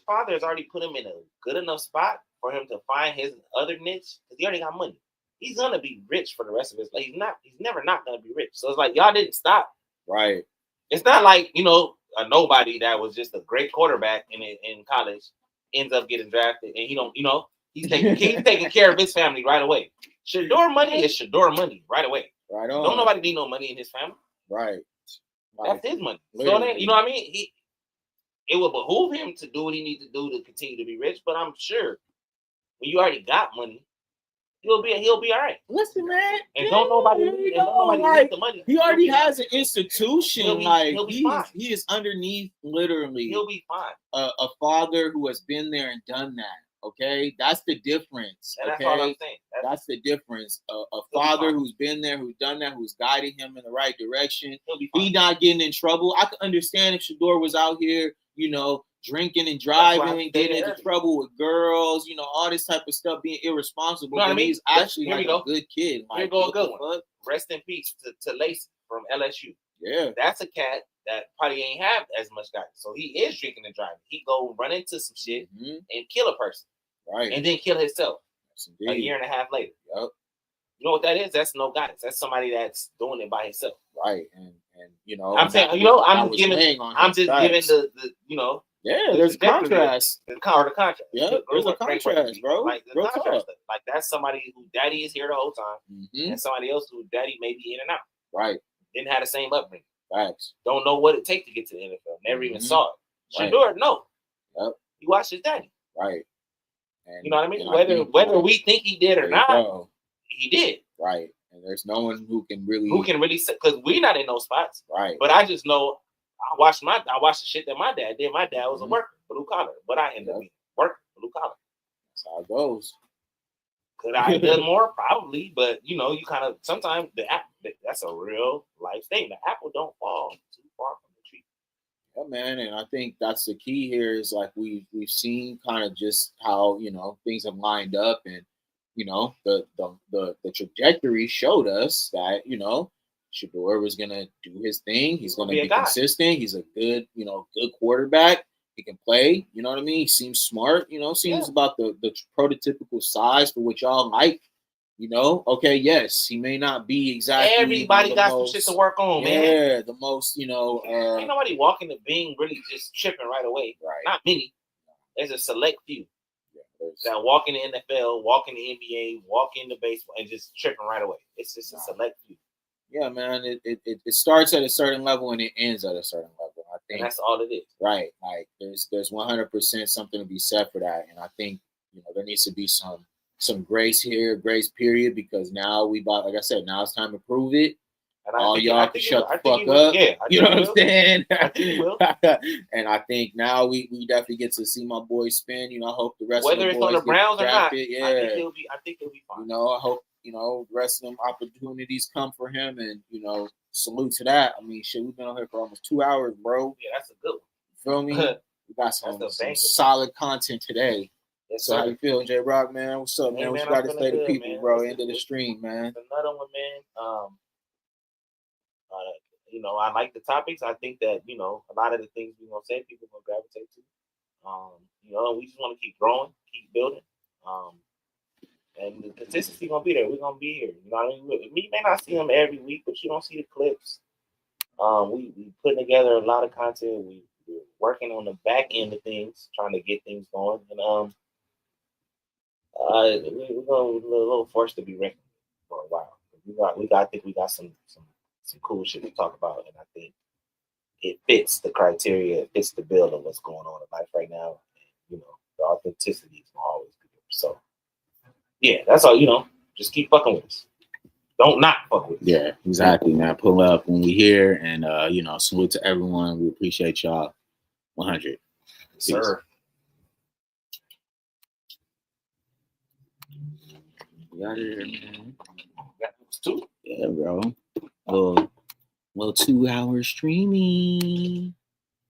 father has already put him in a good enough spot for him to find his other niche because he already got money. He's gonna be rich for the rest of his life. He's never not gonna be rich. So it's like y'all didn't stop. Right. It's not like a nobody that was just a great quarterback in college ends up getting drafted and he don't he's taking care of his family right away. Sheduer money is Sheduer money right away. Right on. Don't nobody need no money in his family. Right. That's his money. So then, you know what I mean? It would behoove him to do what he needs to do to continue to be rich. But I'm sure when you already got money, He'll be all right. Listen, man. And don't nobody need the money. He already has an institution. He'll be fine. He is underneath literally. He'll be fine. A father who has been there and done that. Okay, that's the difference. And okay, that's all I'm saying. That's the difference. A father who's been there, who's done that, who's guiding him in the right direction. He not getting in trouble. I could understand if Sheduer was out here, drinking and driving, getting into trouble with girls, all this type of stuff, being irresponsible. You know what I mean? He's actually a good kid. Here go a good one. Rest in peace to Lacey from LSU. Yeah, that's a cat that probably ain't have as much guidance. So he is drinking and driving. He go run into some shit and kill a person. Right. And then kill himself a year and a half later. Yep. You know what that is? That's no guidance. That's somebody that's doing it by himself. Right. And I'm saying, I'm just giving the yeah, there's a contrast. The contrast. Yeah, there's a contrast, bro. Like the contrast. Like that's somebody who daddy is here the whole time, and somebody else who daddy may be in and out. Right. Didn't have the same upbringing. Facts. Don't know what it takes to get to the NFL. Never even saw it. Sheduer, no. Yep. He watched his daddy. Right. And, you know what I mean? Whether we think he did or not, he did. Right. And there's no one who can really say, because we're not in those spots. Right. But I just know I watched the shit that my dad did. My dad was a worker, blue collar. But I ended up being worker, blue collar. That's how it goes. Could I have done more? Probably. But you kind of sometimes that's a real life thing. The apple don't fall too far from the tree. Yeah, man, and I think that's the key here is like we've seen kind of just how things have lined up, and the trajectory showed us that Sheduer was gonna do his thing. He's gonna be consistent. He's a good good quarterback. He can play. You know what I mean? He seems smart. Seems about the prototypical size for what y'all like. Okay, yes, he may not be exactly. Everybody got some shit to work on, man. Yeah, the most, ain't nobody walking the beam really just tripping right away. Right. Not many. There's a select few that walk in the NFL, walk in the NBA, walk in the baseball, and just tripping right away. It's just a select few. Yeah, man. It starts at a certain level and it ends at a certain level. I think and that's all it is. Right. Like there's 100% something to be said for that, and I think there needs to be some grace here, grace period, because now like I said, now it's time to prove it. And all y'all can shut the fuck up. Yeah, you know what I'm saying? I think he will. And I think now we definitely get to see my boy spin. I hope the rest whether of the boys it's on the Browns or not, yeah. I think he'll be fine. I hope the rest of them opportunities come for him, and salute to that. I mean, shit, we've been on here for almost 2 hours, bro. Yeah, that's a good one. You feel me? We got some solid content today. Yes, so how you feeling, J Rock, man? What's up, man? What you got to say to people, man, bro? End of the stream, man. Another one, man. I like the topics. I think that a lot of the things we're gonna say, people are gonna gravitate to. We just want to keep growing, keep building. And the consistency gonna be there. We're gonna be here. You know what I mean? We may not see them every week, but you don't see the clips. We putting together a lot of content. We're working on the back end of things, trying to get things going. And we're gonna be a little forced to be reckoned for a while. I think we got some cool shit to talk about, and I think it fits the criteria, it fits the bill of what's going on in life right now. And, the authenticity is gonna always be there. So, yeah, that's all. Just keep fucking with us. Don't not fuck with us. Yeah, exactly, man. Pull up when we here, and salute to everyone. We appreciate y'all. 100. Yes, sir. We out of here, man. That was 2. Yeah, bro. Little 2 hour streaming.